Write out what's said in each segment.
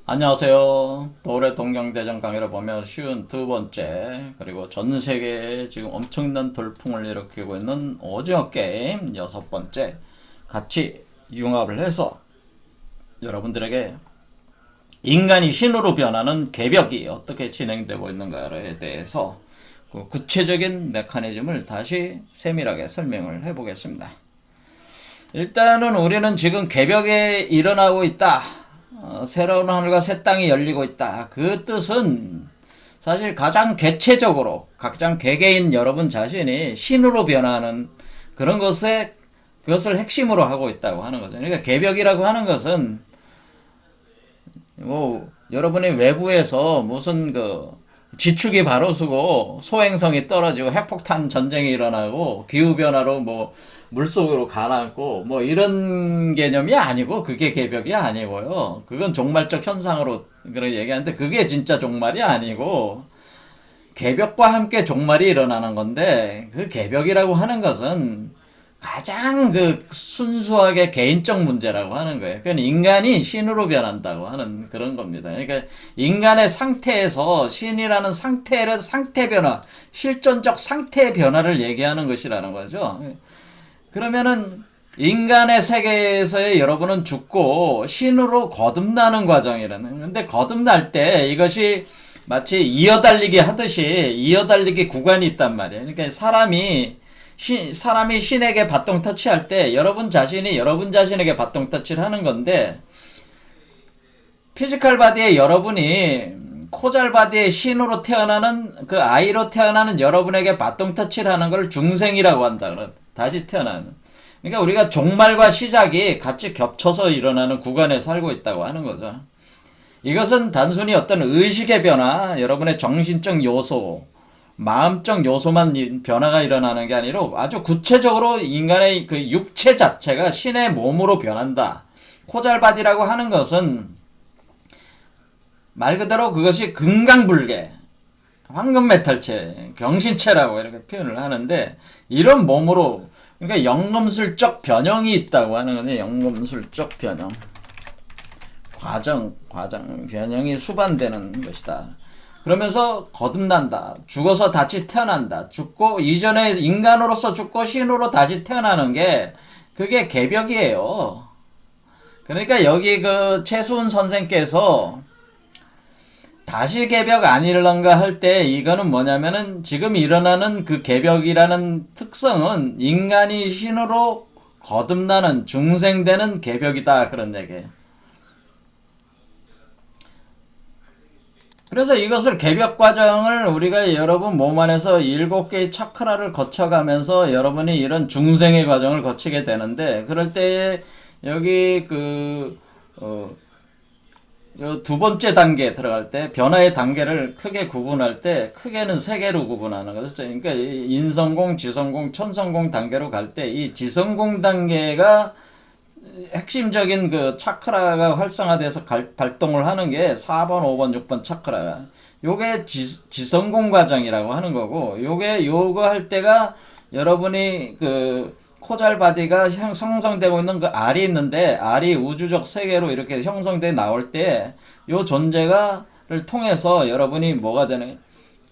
안녕하세요. 올해 동경대전 강의를 보면 쉬운 두 번째, 그리고 전 세계에 지금 엄청난 돌풍을 일으키고 있는 오징어 게임 여섯 번째 같이 융합을 해서 여러분들에게 인간이 신으로 변하는 개벽이 어떻게 진행되고 있는가에 대해서 그 구체적인 메커니즘을 다시 세밀하게 설명을 해보겠습니다. 일단은 우리는 지금 개벽에 일어나고 있다. 새로운 하늘과 새 땅이 열리고 있다. 그 뜻은 사실 가장 개체적으로 가장 개개인 여러분 자신이 신으로 변하는 그런 그것을 핵심으로 하고 있다고 하는 거죠. 그러니까 개벽이라고 하는 것은 뭐 여러분이 외부에서 무슨 지축이 바로 서고 소행성이 떨어지고 핵폭탄 전쟁이 일어나고 기후변화로 뭐 물속으로 가라앉고 뭐 이런 개념이 아니고 그게 개벽이 아니고요. 그건 종말적 현상으로 그런 얘기하는데 그게 진짜 종말이 아니고 개벽과 함께 종말이 일어나는 건데 그 개벽이라고 하는 것은 가장 순수하게 개인적 문제라고 하는 거예요. 그건 인간이 신으로 변한다고 하는 그런 겁니다. 그러니까 인간의 상태에서 신이라는 상태 변화, 실존적 상태 변화를 얘기하는 것이라는 거죠. 그러면은 인간의 세계에서의 여러분은 죽고 신으로 거듭나는 과정이라는. 근데 거듭날 때 이것이 마치 이어달리기 하듯이 이어달리기 구간이 있단 말이에요. 그러니까 사람이 신에게 바통 터치할 때 여러분 자신이 여러분 자신에게 바통 터치를 하는 건데, 피지컬 바디에 여러분이 코잘 바디의 신으로 태어나는 그 아이로 태어나는 여러분에게 바통 터치를 하는 걸 중생이라고 한다. 다시 태어나는. 그러니까 우리가 종말과 시작이 같이 겹쳐서 일어나는 구간에 살고 있다고 하는 거죠. 이것은 단순히 어떤 의식의 변화, 여러분의 정신적 요소, 마음적 요소만 변화가 일어나는 게 아니라 아주 구체적으로 인간의 그 육체 자체가 신의 몸으로 변한다. 코잘바디라고 하는 것은 말 그대로 그것이 금강불개, 황금메탈체, 경신체라고 이렇게 표현을 하는데, 이런 몸으로, 그러니까 연금술적 변형이 있다고 하는 건데, 연금술적 변형. 과정, 변형이 수반되는 것이다. 그러면서 거듭난다. 죽어서 다시 태어난다. 죽고 이전에 인간으로서 죽고 신으로 다시 태어나는 게 그게 개벽이에요. 그러니까 여기 최수훈 선생께서 다시 개벽 아니런가 할 때 이거는 뭐냐면은 지금 일어나는 그 개벽이라는 특성은 인간이 신으로 거듭나는 중생되는 개벽이다, 그런 얘기예요. 그래서 이것을 개벽 과정을 우리가 여러분 몸 안에서 7개의 차크라를 거쳐가면서 여러분이 이런 중생의 과정을 거치게 되는데, 그럴 때에 여기 두 번째 단계 들어갈 때 변화의 단계를 크게 구분할 때, 크게는 3개로 구분하는 거죠. 그러니까 인성공, 지성공, 천성공 단계로 갈 때 이 지성공 단계가 핵심적인 그 차크라가 활성화돼서 발동을 하는 게 4번, 5번, 6번 차크라가. 요게 지성공 과정이라고 하는 거고, 요거 할 때가 여러분이 코잘 바디가 형성되고 있는 그 알이 있는데, 알이 우주적 세계로 이렇게 형성돼 나올 때, 요 존재가를 통해서 여러분이 뭐가 되는,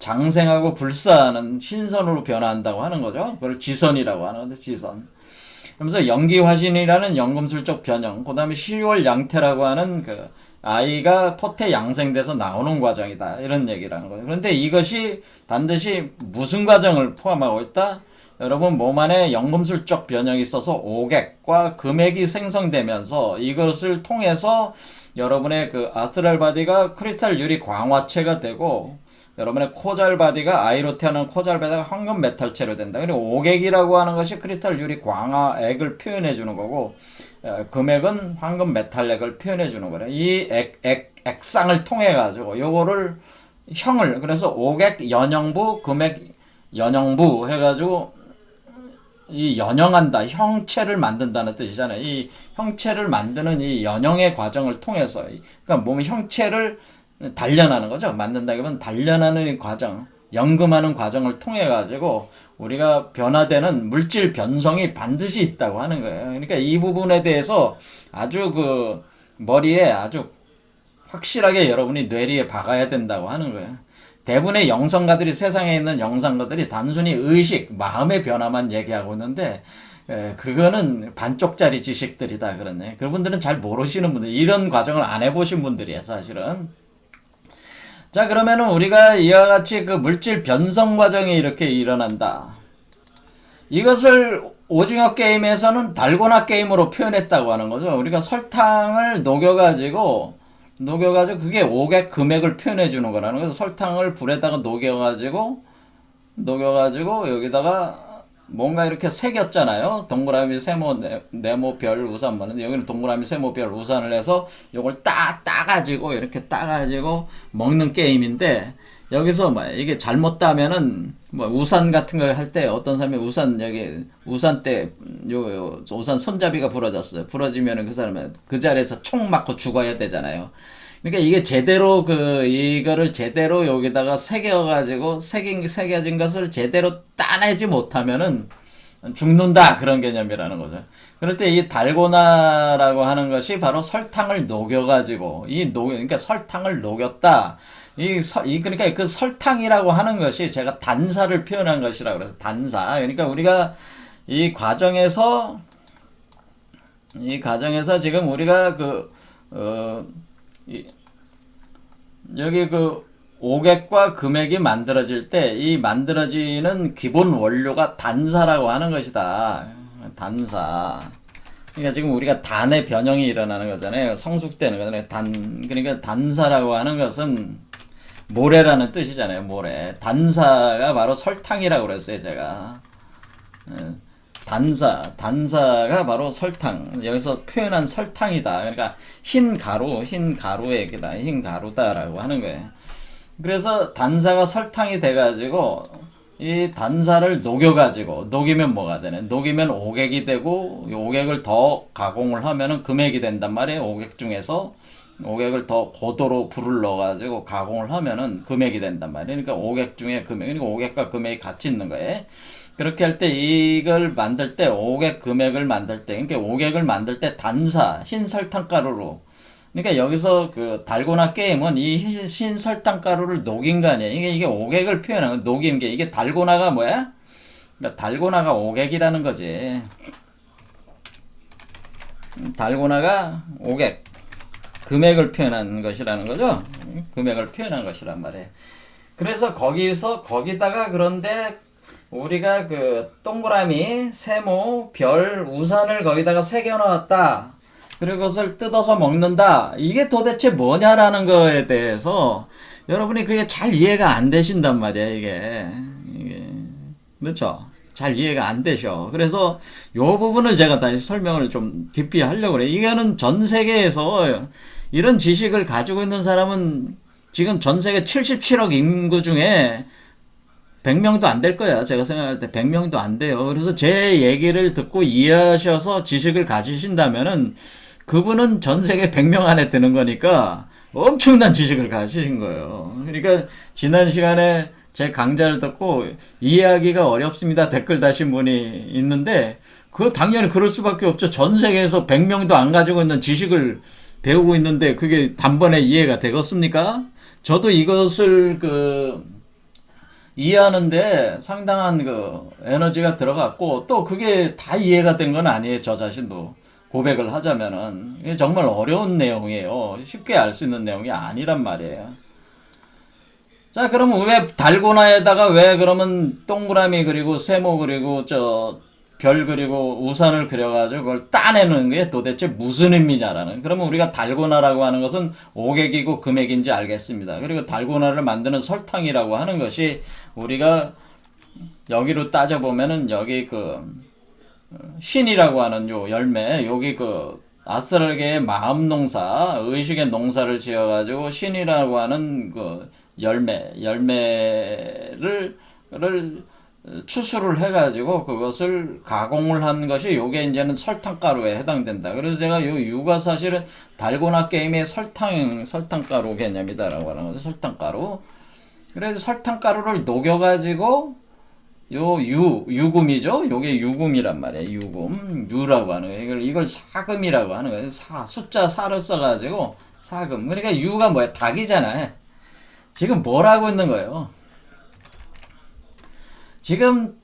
장생하고 불사하는 신선으로 변화한다고 하는 거죠. 그걸 지선이라고 하는 건데, 지선. 그러면서 연기화신이라는 연금술적 변형, 그 다음에 시월양태라고 하는 아이가 포태 양생돼서 나오는 과정이다, 이런 얘기라는 거예요. 그런데 이것이 반드시 무슨 과정을 포함하고 있다? 여러분 몸 안에 연금술적 변형이 있어서 오객과 금액이 생성되면서 이것을 통해서 여러분의 아스트랄 바디가 크리스탈 유리 광화체가 되고, 여러분의 코잘 바디가 아이로 태어난 코잘 바디가 황금 메탈체로 된다. 그리고 오객이라고 하는 것이 크리스탈 유리 광화액을 표현해 주는 거고, 금액은 황금 메탈액을 표현해 주는 거래. 이 액상을 통해 가지고 요거를 그래서 오객 연형부, 금액 연형부 해가지고 이 연형한다, 형체를 만든다는 뜻이잖아요. 이 형체를 만드는 이 연형의 과정을 통해서, 그러니까 몸의 형체를 단련하는 거죠. 만든다기보다는 단련하는 이 과정, 연금하는 과정을 통해 가지고 우리가 변화되는 물질 변성이 반드시 있다고 하는 거예요. 그러니까 이 부분에 대해서 아주 머리에 아주 확실하게 여러분이 뇌리에 박아야 된다고 하는 거예요. 대부분의 영성가들이, 세상에 있는 영성가들이 단순히 의식, 마음의 변화만 얘기하고 있는데 그거는 반쪽짜리 지식들이다 그러네. 그분들은 잘 모르시는 분들, 이런 과정을 안 해보신 분들이에요 사실은. 자, 그러면은 우리가 이와 같이 그 물질 변성 과정이 이렇게 일어난다. 이것을 오징어 게임에서는 달고나 게임으로 표현했다고 하는 거죠. 우리가 설탕을 녹여가지고 그게 5객 금액을 표현해 주는 거라는 거죠. 설탕을 불에다가 녹여가지고 여기다가 뭔가 이렇게 새겼잖아요. 동그라미, 세모, 네모, 별, 우산 뭐는 여기는 동그라미, 세모, 별, 우산을 해서 요걸 따가지고 이렇게 따가지고 먹는 게임인데, 여기서 뭐 이게 잘못 따면은 뭐 우산 같은 거 할 때 어떤 사람이 우산 여기 우산 때 요 우산 손잡이가 부러졌어요. 부러지면은 그 사람은 그 자리에서 총 맞고 죽어야 되잖아요. 그러니까 이게 제대로 이거를 제대로 여기다가 새겨가지고 새겨진 것을 제대로 따내지 못하면은 죽는다, 그런 개념이라는 거죠. 그럴 때 이 달고나라고 하는 것이 바로 설탕을 녹여가지고 그러니까 설탕을 녹였다. 그러니까 그 설탕이라고 하는 것이 제가 단사를 표현한 것이라고 그래서 단사. 그러니까 우리가 이 과정에서 지금 우리가 여기 오객과 금액이 만들어질 때 이 만들어지는 기본 원료가 단사라고 하는 것이다. 단사. 그러니까 지금 우리가 단의 변형이 일어나는 거잖아요. 성숙되는 거잖아요. 그러니까 단사라고 하는 것은 모래라는 뜻이잖아요. 모래. 단사가 바로 설탕이라고 그랬어요, 제가. 단사가 바로 설탕. 여기서 표현한 설탕이다. 그러니까 흰 가루의 얘기다. 흰 가루다라고 하는 거예요. 그래서 단사가 설탕이 돼가지고 이 단사를 녹이면 뭐가 되네? 녹이면 오객이 되고, 이 오객을 더 가공을 하면은 금액이 된단 말이에요. 오객 중에서 오객을 더 고도로 불을 넣어가지고 가공을 하면은 금액이 된단 말이에요. 그러니까 오객 중에 금액, 그러니까 오객과 금액이 같이 있는 거예요. 그렇게 할 때 이걸 만들 때 오객 금액을 만들 때, 그러니까 오객을 만들 때 단사 흰설탕가루로, 그러니까 여기서 그 달고나 게임은 이 흰설탕가루를 녹인 거 아니에요. 이게 오객을 표현하는 녹인 게, 이게 달고나가 뭐야? 그러니까 달고나가 오객이라는 거지. 달고나가 오객 금액을 표현한 것이라는 거죠. 금액을 표현한 것이란 말이에요. 그래서 거기다가 그런데 우리가 그 동그라미, 세모, 별, 우산을 거기다가 새겨 넣었다. 그리고 그것을 뜯어서 먹는다. 이게 도대체 뭐냐라는 거에 대해서 여러분이 그게 잘 이해가 안 되신단 말이야, 이게. 그렇죠? 잘 이해가 안 되셔. 그래서 요 부분을 제가 다시 설명을 좀 깊이 하려고 그래. 이거는 전 세계에서 이런 지식을 가지고 있는 사람은 지금 전 세계 77억 인구 중에 100명도 안 될 거야. 제가 생각할 때 100명도 안 돼요. 그래서 제 얘기를 듣고 이해하셔서 지식을 가지신다면은 그분은 전 세계 100명 안에 드는 거니까 엄청난 지식을 가지신 거예요. 그러니까 지난 시간에 제 강좌를 듣고 이해하기가 어렵습니다 댓글 다신 분이 있는데, 당연히 그럴 수밖에 없죠. 전 세계에서 100명도 안 가지고 있는 지식을 배우고 있는데 그게 단번에 이해가 되겠습니까? 저도 이것을 이해하는데 상당한 에너지가 들어갔고, 또 그게 다 이해가 된 건 아니에요. 저 자신도 고백을 하자면은 이게 정말 어려운 내용이에요. 쉽게 알 수 있는 내용이 아니란 말이에요. 자, 그럼 왜 달고나에다가 왜 그러면 동그라미 그리고 세모 그리고 별 그리고 우산을 그려가지고 그걸 따내는 게 도대체 무슨 의미냐라는. 그러면 우리가 달고나라고 하는 것은 오객이고 금액인지 알겠습니다. 그리고 달고나를 만드는 설탕이라고 하는 것이 우리가 여기로 따져보면은 여기 신이라고 하는 요 열매, 여기 아스트랄계의 마음 농사, 의식의 농사를 지어가지고 신이라고 하는 열매를 추수를 해가지고 그것을 가공을 한 것이 요게 이제는 설탕가루에 해당된다. 그래서 제가 요 유가 사실은 달고나 게임의 설탕가루 개념이다라고 하는 거죠. 설탕가루. 그래서 설탕가루를 녹여가지고 유금이죠. 요게 유금이란 말이에요. 유라고 하는 거예요. 이걸 사금이라고 하는 거예요. 숫자 4를 써가지고 사금. 그러니까 유가 뭐야? 닭이잖아요. 지금 뭘 하고 있는 거예요? 지금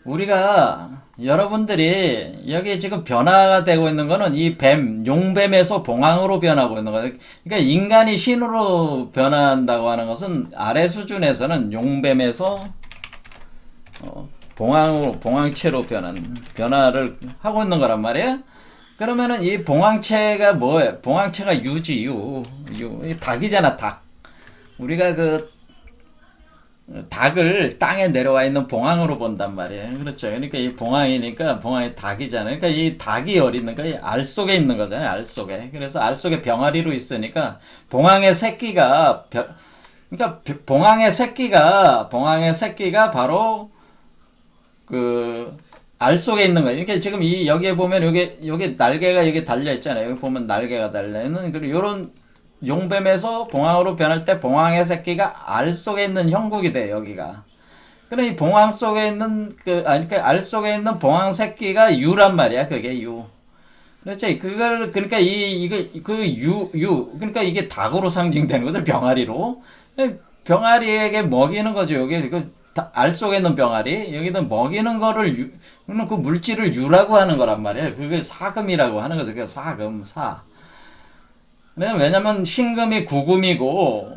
우리가 여러분들이 여기 지금 변화가 되고 있는 거는 이 뱀, 용뱀에서 봉황으로 변하고 있는 거예요. 그러니까 인간이 신으로 변한다고 하는 것은 아래 수준에서는 용뱀에서 봉황으로, 봉황체로 변화를 하고 있는 거란 말이에요. 그러면은 이 봉황체가 뭐예요? 봉황체가 유지, 유. 이 닭이잖아, 닭. 우리가 그 닭을 땅에 내려와 있는 봉황으로 본단 말이에요. 그렇죠. 그러니까 이 봉황이니까 봉황이 닭이잖아요. 그러니까 이 닭이 어디 있는가? 이 알 속에 있는 거잖아요. 알 속에. 그래서 알 속에 병아리로 있으니까 봉황의 새끼가 그러니까 봉황의 새끼가 바로 그 알 속에 있는 거예요. 그러니까 지금 이 여기에 보면 여기 날개가 여기 달려 있잖아요. 여기 보면 날개가 달려 있는 그리고 요런 용뱀에서 봉황으로 변할 때 봉황의 새끼가 알 속에 있는 형국이 돼 여기가. 그럼 이 봉황 속에 있는 그러니까 알 속에 있는 봉황 새끼가 유란 말이야. 그게 유. 그렇지. 그걸 그러니까 이거 그 유 그러니까 이게 닭으로 상징되는 거죠. 병아리로. 병아리에게 먹이는 거죠. 여기 알 속에 있는 병아리 여기는 먹이는 거를 그 물질을 유라고 하는 거란 말이에요. 그게 사금이라고 하는 거죠. 그 사금 사. 왜냐면 신금이 구금이고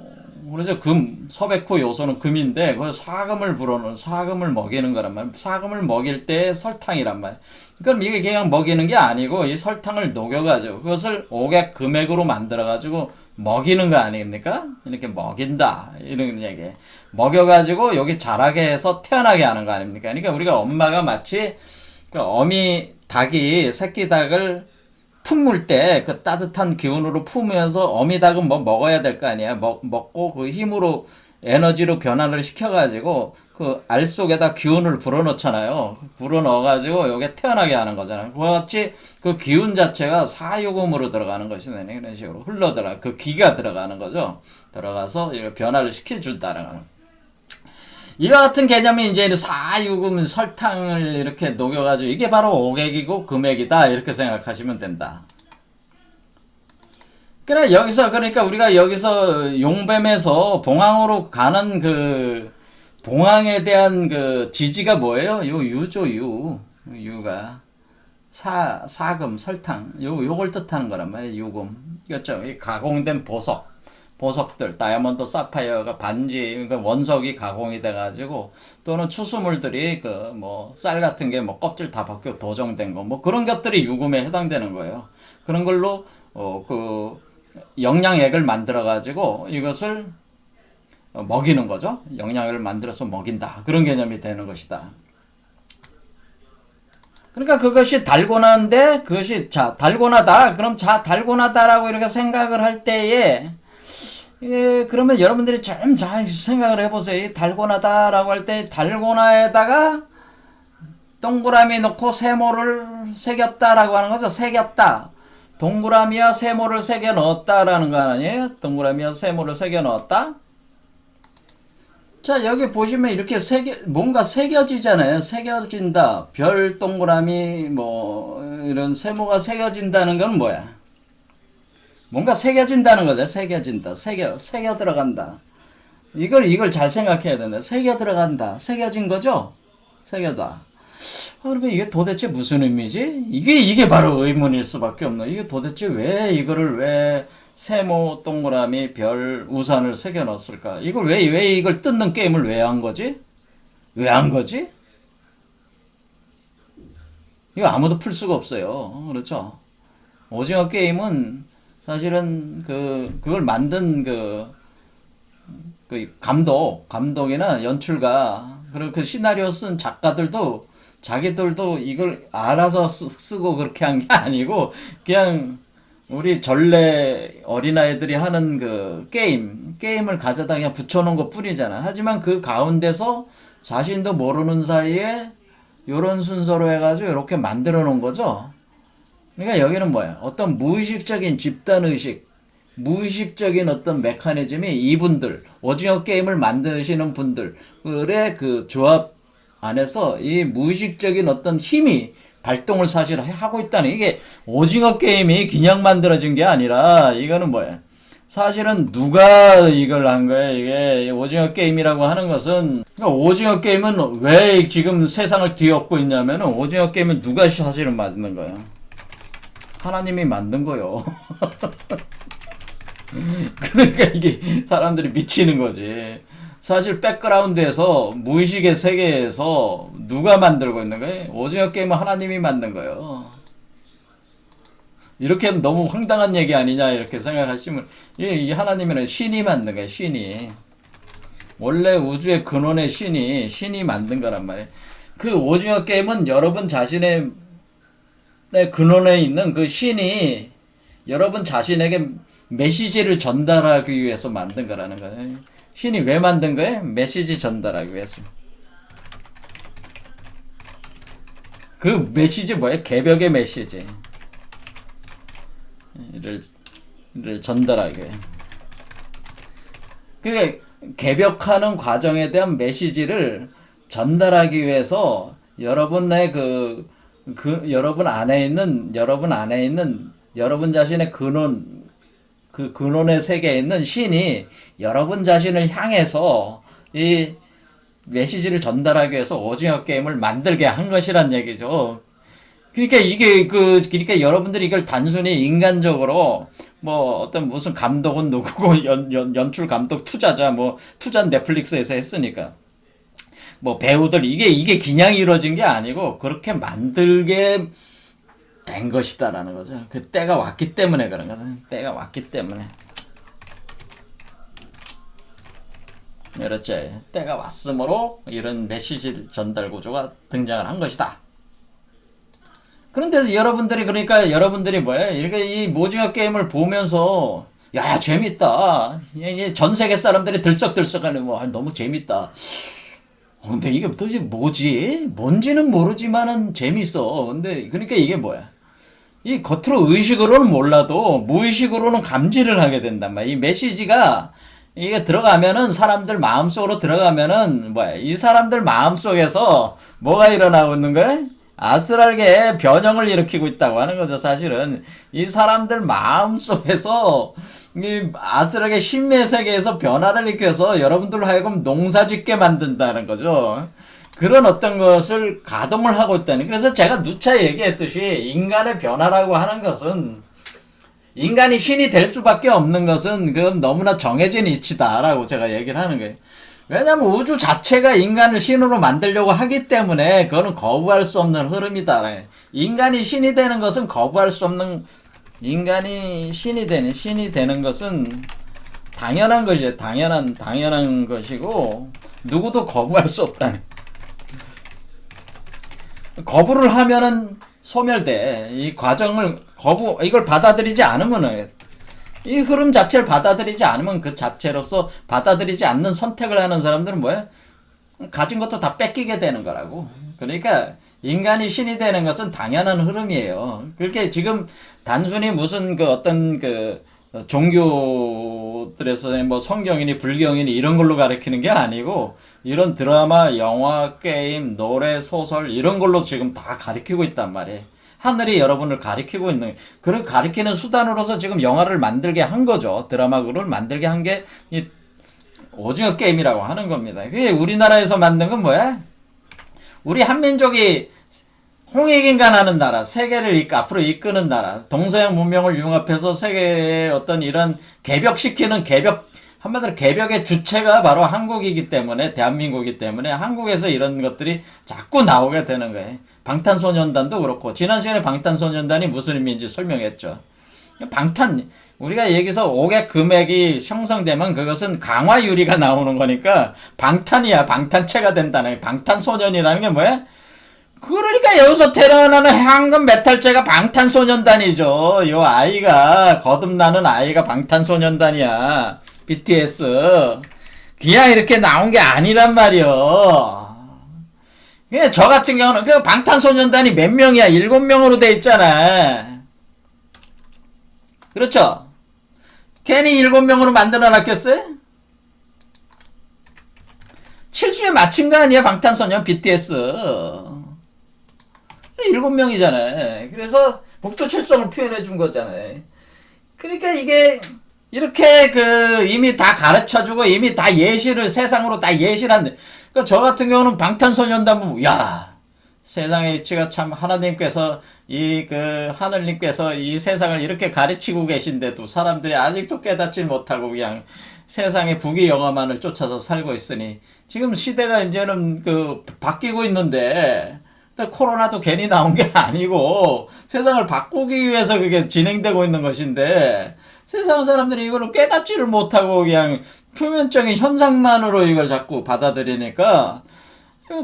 그래서 금 서백호 요소는 금인데 그 사금을 불어넣는 사금을 먹이는 거란 말이에요. 사금을 먹일 때 설탕이란 말이에요. 그럼 이게 그냥 먹이는 게 아니고 이 설탕을 녹여가지고 그것을 옥액 금액으로 만들어가지고 먹이는 거 아닙니까? 이렇게 먹인다 이런 얘기. 먹여가지고 여기 자라게 해서 태어나게 하는 거 아닙니까? 그러니까 우리가 엄마가 마치 그 어미 닭이 새끼 닭을 품을 때 그 따뜻한 기운으로 품으면서 어미닭은 뭐 먹어야 될 거 아니야. 먹고 그 힘으로 에너지로 변화를 시켜가지고 그 알 속에다 기운을 불어넣잖아요. 불어넣어가지고 요게 태어나게 하는 거잖아요. 그와 같이 그 기운 자체가 사유금으로 들어가는 것이네. 이런 식으로 흘러들어가. 그 기가 들어가는 거죠. 들어가서 변화를 시켜준다는 거는. 이와 같은 개념이 이제 사유금 설탕을 이렇게 녹여가지고 이게 바로 옥액이고 금액이다 이렇게 생각하시면 된다. 그래 그러니까 우리가 여기서 용뱀에서 봉황으로 가는 그 봉황에 대한 그 지지가 뭐예요? 요 유죠 유가 사금 설탕 요걸 뜻하는 거란 말이에요. 유금 그렇죠. 이 가공된 보석들, 다이아몬드, 사파이어가 반지, 그러니까 원석이 가공이 돼가지고, 또는 추수물들이 그, 뭐, 쌀 같은 게 뭐 껍질 다 벗겨 도정된 거, 뭐 그런 것들이 유금에 해당되는 거예요. 그런 걸로, 영양액을 만들어가지고 이것을 먹이는 거죠. 영양액을 만들어서 먹인다. 그런 개념이 되는 것이다. 그러니까 그것이 달고나인데, 달고나다. 그럼 달고나다라고 이렇게 생각을 할 때에, 그러면 여러분들이 좀 잘 생각을 해보세요. 달고나다라고 할 때 달고나에다가 동그라미 넣고 세모를 새겼다라고 하는 거죠. 새겼다. 동그라미와 세모를 새겨 넣었다라는 거 아니에요? 동그라미와 세모를 새겨 넣었다. 자, 여기 보시면 이렇게 뭔가 새겨지잖아요. 새겨진다. 별 동그라미 뭐 이런 세모가 새겨진다는 건 뭐야? 뭔가 새겨진다는 거죠. 새겨진다. 새겨 들어간다. 이걸 잘 생각해야 된다. 새겨 들어간다. 새겨진 거죠? 새겨다. 그러면 이게 도대체 무슨 의미지? 이게 바로 의문일 수밖에 없는. 이게 도대체 왜 세모, 동그라미, 별, 우산을 새겨 넣었을까? 이걸 왜 이걸 뜯는 게임을 왜 한 거지? 왜 한 거지? 이거 아무도 풀 수가 없어요. 그렇죠? 오징어 게임은 사실은 그걸 만든 감독이나 연출가 그리고 그 시나리오 쓴 작가들도 자기들도 이걸 알아서 쓰고 그렇게 한 게 아니고 그냥 우리 전래 어린아이들이 하는 그 게임을 가져다 그냥 붙여놓은 것 뿐이잖아. 하지만 그 가운데서 자신도 모르는 사이에 요런 순서로 해가지고 이렇게 만들어 놓은 거죠. 그러니까 여기는 뭐야? 어떤 무의식적인 집단의식, 무의식적인 어떤 메커니즘이 이분들, 오징어 게임을 만드시는 분들의 그 조합 안에서 이 무의식적인 어떤 힘이 발동을 사실 하고 있다는, 이게 오징어 게임이 그냥 만들어진 게 아니라 이거는 뭐야? 사실은 누가 이걸 한 거예요? 이게 오징어 게임이라고 하는 것은, 그러니까 오징어 게임은 왜 지금 세상을 뒤엎고 있냐면은, 오징어 게임은 누가 사실은 만든 거예요? 하나님이 만든 거요. 그러니까 이게 사람들이 미치는 거지. 사실 백그라운드에서 무의식의 세계에서 누가 만들고 있는 거예요? 오징어 게임은 하나님이 만든 거예요. 이렇게 하면 너무 황당한 얘기 아니냐 이렇게 생각하시면, 이 하나님은 신이 만든 거예요. 신이. 원래 우주의 근원의 신이 만든 거란 말이에요. 그 오징어 게임은 여러분 자신의 근원에 있는 그 신이 여러분 자신에게 메시지를 전달하기 위해서 만든 거라는 거예요. 신이 왜 만든 거예요? 메시지 전달하기 위해서. 그 메시지 뭐예요? 개벽의 메시지. 를 전달하게. 그러니까 개벽하는 과정에 대한 메시지를 전달하기 위해서 여러분의 여러분 안에 있는 여러분 자신의 근원, 그 근원의 세계에 있는 신이 여러분 자신을 향해서 이 메시지를 전달하기 위해서 오징어 게임을 만들게 한 것이란 얘기죠. 그러니까 그러니까 여러분들이 이걸 단순히 인간적으로, 뭐, 어떤 무슨 감독은 누구고, 연출 감독 투자자, 뭐, 투자 넷플릭스에서 했으니까. 뭐, 배우들, 이게 그냥 이루어진 게 아니고, 그렇게 만들게 된 것이다라는 거죠. 그 때가 왔기 때문에 그런 거는. 때가 왔기 때문에. 그렇지. 때가 왔으므로 이런 메시지 전달 구조가 등장을 한 것이다. 그런데 여러분들이 뭐예요? 이렇게 이 오징어 게임을 보면서, 야, 재밌다. 전 세계 사람들이 들썩들썩하는, 뭐, 너무 재밌다. 근데 이게 도대체 뭐지? 뭔지는 모르지만은 재밌어. 근데, 그러니까 이게 뭐야? 이 겉으로 의식으로는 몰라도 무의식으로는 감지를 하게 된단 말이야. 이 메시지가, 이게 들어가면은, 사람들 마음속으로 들어가면은, 뭐야? 이 사람들 마음속에서 뭐가 일어나고 있는 거야? 아슬하게 변형을 일으키고 있다고 하는 거죠. 사실은 이 사람들 마음속에서 이 아슬하게 심의 세계에서 변화를 일으켜서 여러분들로 하여금 농사짓게 만든다는 거죠. 그런 어떤 것을 가동을 하고 있다는. 그래서 제가 누차 얘기했듯이 인간의 변화라고 하는 것은, 인간이 신이 될 수밖에 없는 것은 그건 너무나 정해진 이치다라고 제가 얘기를 하는 거예요. 왜냐면 우주 자체가 인간을 신으로 만들려고 하기 때문에 그거는 거부할 수 없는 흐름이다. 인간이 신이 되는 것은 거부할 수 없는, 인간이 신이 되는 것은 당연한 것이에요. 당연한 것이고, 누구도 거부할 수 없다는. 거부를 하면은 소멸돼. 이 과정을 이걸 받아들이지 않으면은, 이 흐름 자체를 받아들이지 않으면 그 자체로서 받아들이지 않는 선택을 하는 사람들은 뭐야? 가진 것도 다 뺏기게 되는 거라고. 그러니까 인간이 신이 되는 것은 당연한 흐름이에요. 그렇게 지금 단순히 무슨 어떤 종교들에서 뭐 성경이니 불경이니 이런 걸로 가르치는 게 아니고, 이런 드라마, 영화, 게임, 노래, 소설 이런 걸로 지금 다 가르치고 있단 말이에요. 하늘이 여러분을 가리키고 있는, 그런 가리키는 수단으로서 지금 영화를 만들게 한 거죠. 드라마를 만들게 한 게 이 오징어 게임이라고 하는 겁니다. 그게 우리나라에서 만든 건 뭐야? 우리 한민족이 홍익인간하는 나라, 세계를 앞으로 이끄는 나라, 동서양 문명을 융합해서 세계의 어떤 이런 한마디로 개벽의 주체가 바로 한국이기 때문에, 대한민국이기 때문에 한국에서 이런 것들이 자꾸 나오게 되는 거예요. 방탄소년단도 그렇고, 지난 시간에 방탄소년단이 무슨 의미인지 설명했죠. 우리가 여기서 5개 금액이 형성되면 그것은 강화유리가 나오는 거니까 방탄이야. 방탄체가 된다는, 방탄소년이라는 게 뭐야? 그러니까 여기서 태어나는 황금 메탈체가 방탄소년단이죠. 요 아이가, 거듭나는 아이가 방탄소년단이야. BTS. 그냥 이렇게 나온 게 아니란 말이요. 그냥 저 같은 경우는 그 방탄소년단이 몇 명이야? 7명으로 돼 있잖아. 그렇죠? 괜히 7명으로 만들어 놨겠어요? 칠수에 맞춘 거 아니야? 방탄소년 BTS. 7명이잖아요. 그래서 북두칠성을 표현해 준 거잖아요. 그러니까 이게 이렇게 이미 다 가르쳐주고 이미 다 예시를 세상으로 다 예시를 한데, 그러니까 저 같은 경우는 방탄소년단 보면 야, 세상의 이치가 참 하나님께서 하늘님께서 이 세상을 이렇게 가르치고 계신데도 사람들이 아직도 깨닫지 못하고 그냥 세상의 부귀영화만을 쫓아서 살고 있으니 지금 시대가 이제는 바뀌고 있는데 코로나도 괜히 나온 게 아니고 세상을 바꾸기 위해서 그게 진행되고 있는 것인데 세상 사람들이 이거를 깨닫지를 못하고 그냥 표면적인 현상만으로 이걸 자꾸 받아들이니까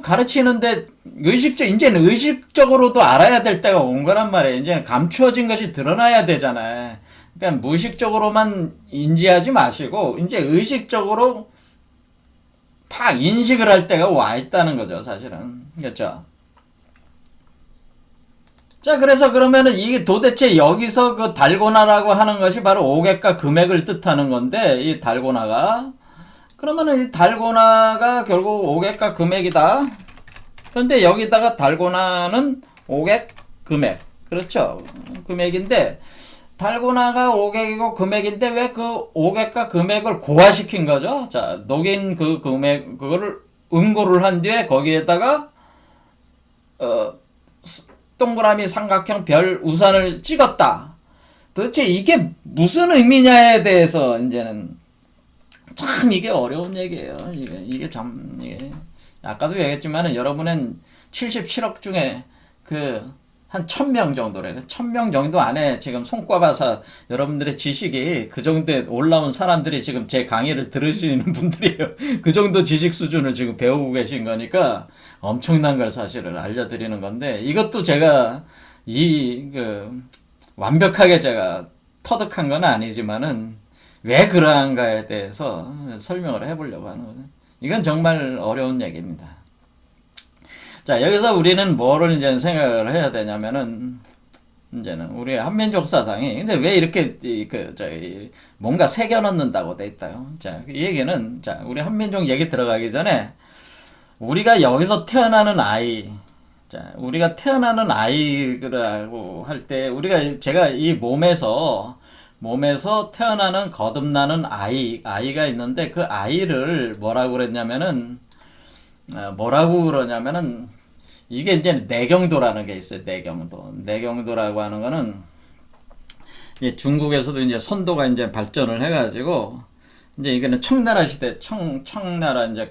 가르치는데 이제는 의식적으로도 알아야 될 때가 온 거란 말이에요. 이제는 감추어진 것이 드러나야 되잖아요. 그러니까 무의식적으로만 인지하지 마시고 이제 의식적으로 팍 인식을 할 때가 와 있다는 거죠, 사실은. 그렇죠? 자, 그래서 그러면은 이게 도대체 여기서 달고나라고 하는 것이 바로 오객과 금액을 뜻하는 건데, 이 달고나가. 그러면은 이 달고나가 결국 오객과 금액이다. 그런데 여기다가 달고나는 오객, 금액. 그렇죠. 금액인데, 달고나가 오객이고 금액인데 왜 오객과 금액을 고화시킨 거죠? 자, 녹인 금액, 그거를 응고를 한 뒤에 거기에다가, 동그라미, 삼각형, 별, 우산을 찍었다. 도대체 이게 무슨 의미냐에 대해서 이제는 참 이게 어려운 얘기예요. 이게 참 아까도 얘기했지만은 여러분은 77억 중에 한 1000명 정도래. 1000명 정도 안에 지금 손꼽아서 여러분들의 지식이 그 정도에 올라온 사람들이 지금 제 강의를 들으시는 분들이에요. 그 정도 지식 수준을 지금 배우고 계신 거니까 엄청난 걸 사실을 알려드리는 건데, 이것도 제가 완벽하게 제가 터득한 건 아니지만은 왜 그러한가에 대해서 설명을 해보려고 하는 거죠. 이건 정말 어려운 얘기입니다. 자, 여기서 우리는 뭐를 이제 생각을 해야 되냐면은, 이제는 우리의 한민족 사상이, 근데 왜 이렇게, 뭔가 새겨 넣는다고 돼 있다요? 자, 이 얘기는, 자, 우리 한민족 얘기 들어가기 전에, 우리가 여기서 태어나는 아이, 자, 우리가 태어나는 아이라고 할 때, 제가 이 몸에서 태어나는 거듭나는 아이가 있는데, 그 아이를 뭐라고 그러냐면은, 이게 이제 내경도라는 게 있어요. 내경도라고 하는 거는 중국에서도 이제 선도가 이제 발전을 해가지고 이제 이거는 청나라 시대 청나라 이제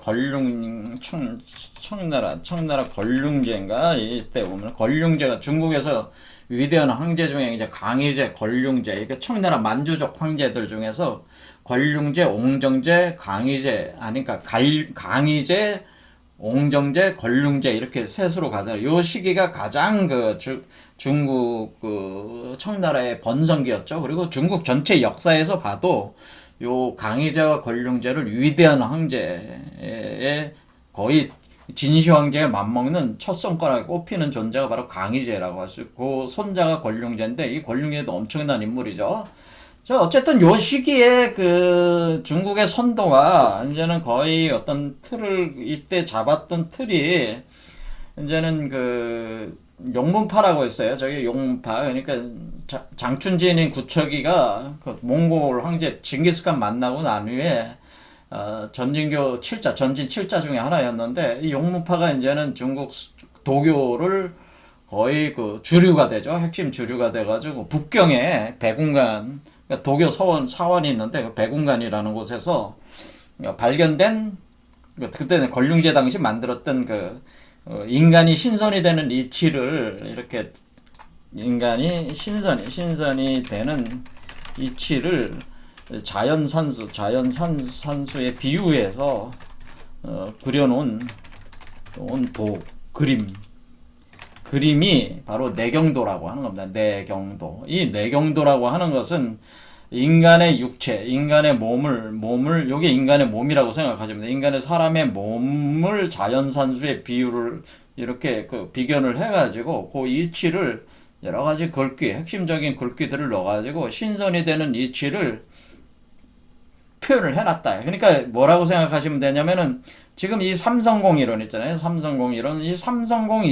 청나라 권륭제인가 이때 보면 권륭제가 중국에서 위대한 황제 중에 이제 강희제, 권륭제 이게 청나라 만주족 황제들 중에서 권륭제, 옹정제, 강희제 그러니까 강희제 옹정제, 권륭제 이렇게 셋으로 가잖아요. 요 시기가 가장 중국 청나라의 번성기였죠. 그리고 중국 전체 역사에서 봐도 요 강희제와 권륭제를 위대한 황제의 거의 진시 황제에 맞먹는 첫 손가락에 꼽히는 존재가 바로 강희제라고 할 수 있고, 그 손자가 권륭제인데 이 권륭제도 엄청난 인물이죠. 자, 어쨌든 요 시기에 중국의 선도가 이제는 거의 어떤 틀을 이때 잡았던 틀이 이제는 용문파라고 있어요. 저기 용문파. 그러니까 장춘지인 구척이가 몽골 황제 징기스칸 만나고 난 후에 전진교 7자, 전진 7자 중에 하나였는데 이 용문파가 이제는 중국 도교를 거의 주류가 되죠. 핵심 주류가 돼가지고 북경에 백운관, 그러니까 도교 사원이 있는데 그 백운관이라는 곳에서 발견된 그때는 권륭제 당시 만들었던 인간이 신선이 되는 이치를 이렇게 인간이 신선이 되는 이치를 자연산수에 비유해서 그려놓은 그림이 바로 내경도라고 하는 겁니다. 내경도. 이 내경도라고 하는 것은 인간의 육체, 인간의 몸을 여기 인간의 몸이라고 생각하시면 돼요. 인간의 사람의 몸을 자연산수의 비유를 이렇게 비견을 해가지고 그 이치를 여러 가지 핵심적인 글귀들을 넣어가지고 신선이 되는 이치를 표현을 해놨다. 그러니까 뭐라고 생각하시면 되냐면은 지금 이 삼성공 이론 있잖아요. 삼성공 이론. 이 삼성공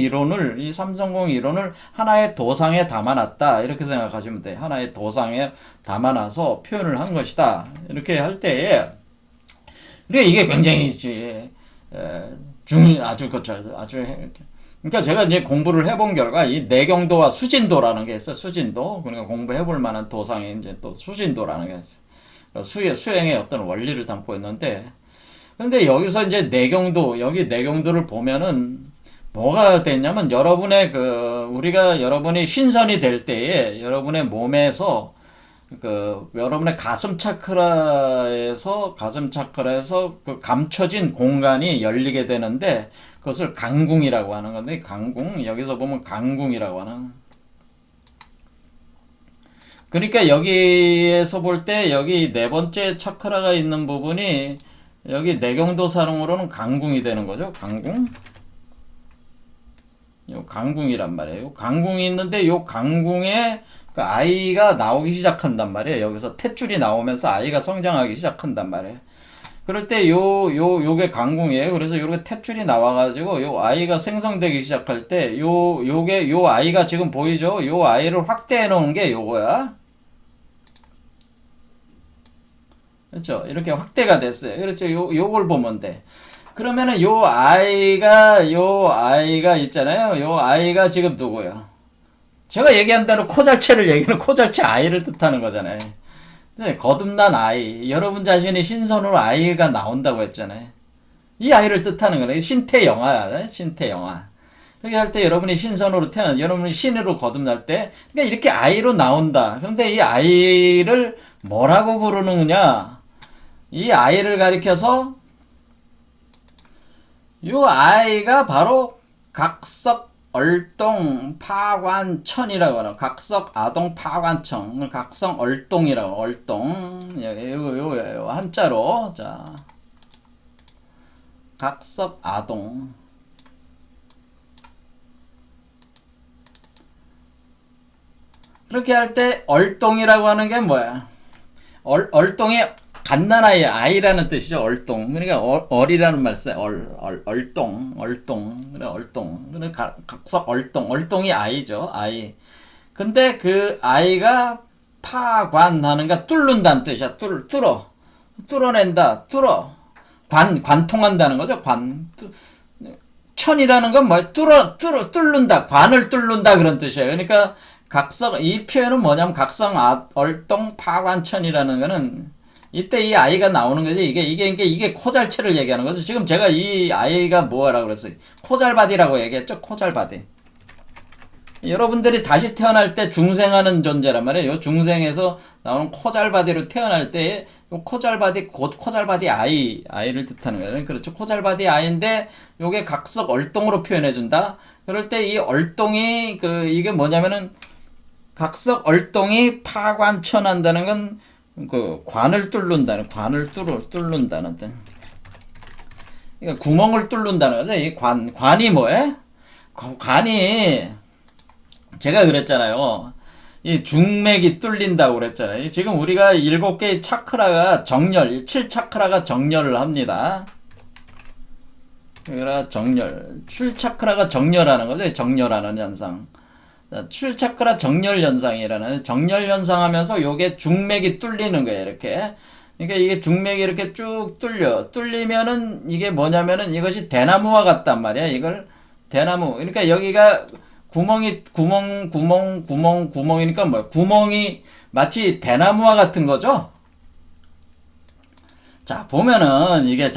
이론을 하나의 도상에 담아놨다. 이렇게 생각하시면 돼. 하나의 도상에 담아놔서 표현을 한 것이다. 이렇게 할 때에 그러니까 이게 굉장히 그러니까 제가 이제 공부를 해본 결과 이 내경도와 수진도라는 게 있어요. 수진도. 그러니까 공부해볼 만한 도상에 이제 또 수진도라는 게 있어요. 수행의 어떤 원리를 담고 있는데, 근데 여기서 이제 내경도, 여기 내경도를 보면은 뭐가 됐냐면 여러분의 여러분이 신선이 될 때에 여러분의 몸에서 여러분의 가슴 차크라에서 그 감춰진 공간이 열리게 되는데 그것을 강궁이라고 하는 건데, 강궁, 여기서 보면 강궁이라고 하는. 그러니까 여기에서 볼 때 여기 네 번째 차크라가 있는 부분이 여기 내경도 사용으로는 강궁이 되는 거죠. 강궁. 요 강궁이란 말이에요. 요 강궁이 있는데 요 강궁에 그 아이가 나오기 시작한단 말이에요. 여기서 탯줄이 나오면서 아이가 성장하기 시작한단 말이에요. 그럴 때 요게 강궁이에요. 그래서 요렇게 탯줄이 나와가지고 요 아이가 생성되기 시작할 때 요 아이가 지금 보이죠? 요 아이를 확대해 놓은 게 요거야. 그렇죠? 이렇게 확대가 됐어요. 그렇죠? 요걸 보면 돼. 그러면은 요 아이가 있잖아요. 요 아이가 지금 누구예요? 제가 얘기한 대로 코잘체를 얘기하는 코잘체 아이를 뜻하는 거잖아요. 네, 거듭난 아이. 여러분 자신이 신선으로 아이가 나온다고 했잖아요. 이 아이를 뜻하는 거네. 신태영화야. 신태영화. 그렇게 할 때 여러분이 신선으로 여러분이 신으로 거듭날 때, 그러니까 이렇게 아이로 나온다. 그런데 이 아이를 뭐라고 부르느냐? 이 아이를 가리켜서 이 아이가 바로 각석 얼동 파관천이라고 하는, 각석 아동 파관천, 각성 얼동이라고, 얼동. 요 한자로, 자, 각석 아동. 그렇게 할 때 얼동이라고 하는 게 뭐야? 얼동이 갓난아이, 아이라는 뜻이죠. 얼동. 그러니까 얼이라는 말 써요. 얼동. 그래, 얼동. 그래, 각석 얼동. 얼동이 아이죠. 아이. 근데 그 아이가 파관하는가 뚫는다는 뜻이야. 뚫어낸다. 관통한다는 거죠. 천이라는 건 뭐야? 뚫는다. 관을 뚫는다. 그런 뜻이에요. 그러니까 이 표현은 뭐냐면 각성 얼동 파관천이라는 거는 이때 이 아이가 나오는 거지. 이게 코잘체를 얘기하는 거죠. 지금 제가 이 아이가 뭐라고 그랬어요? 코잘바디라고 얘기했죠. 코잘바디. 여러분들이 다시 태어날 때 중생하는 존재란 말이에요. 요 중생에서 나오는 코잘바디로 태어날 때, 요 코잘바디 아이를 뜻하는 거예요. 그렇죠. 코잘바디 아이인데, 요게 각석 얼동으로 표현해준다. 그럴 때 이 얼동이, 이게 뭐냐면은, 각석 얼동이 파관천한다는 건, 관을 뚫는다는 뜻. 그러니까 구멍을 뚫는다는 거죠. 이 관이 뭐예요? 관이, 제가 그랬잖아요. 이 중맥이 뚫린다고 그랬잖아요. 지금 우리가 7개의 차크라가 7차크라가 정렬을 합니다. 그러니까 7차크라가 정렬하는 거죠. 정렬하는 현상. 7차크라 정렬 현상이라는, 정렬 현상 하면서 요게 중맥이 뚫리는 거예요. 이렇게. 그러니까 이게 중맥이 이렇게 쭉 뚫리면은 이게 뭐냐면은 이것이 대나무와 같단 말이야. 이걸 대나무. 그러니까 여기가 구멍이니까 뭐야? 구멍이 마치 대나무와 같은 거죠? 자, 보면은 이게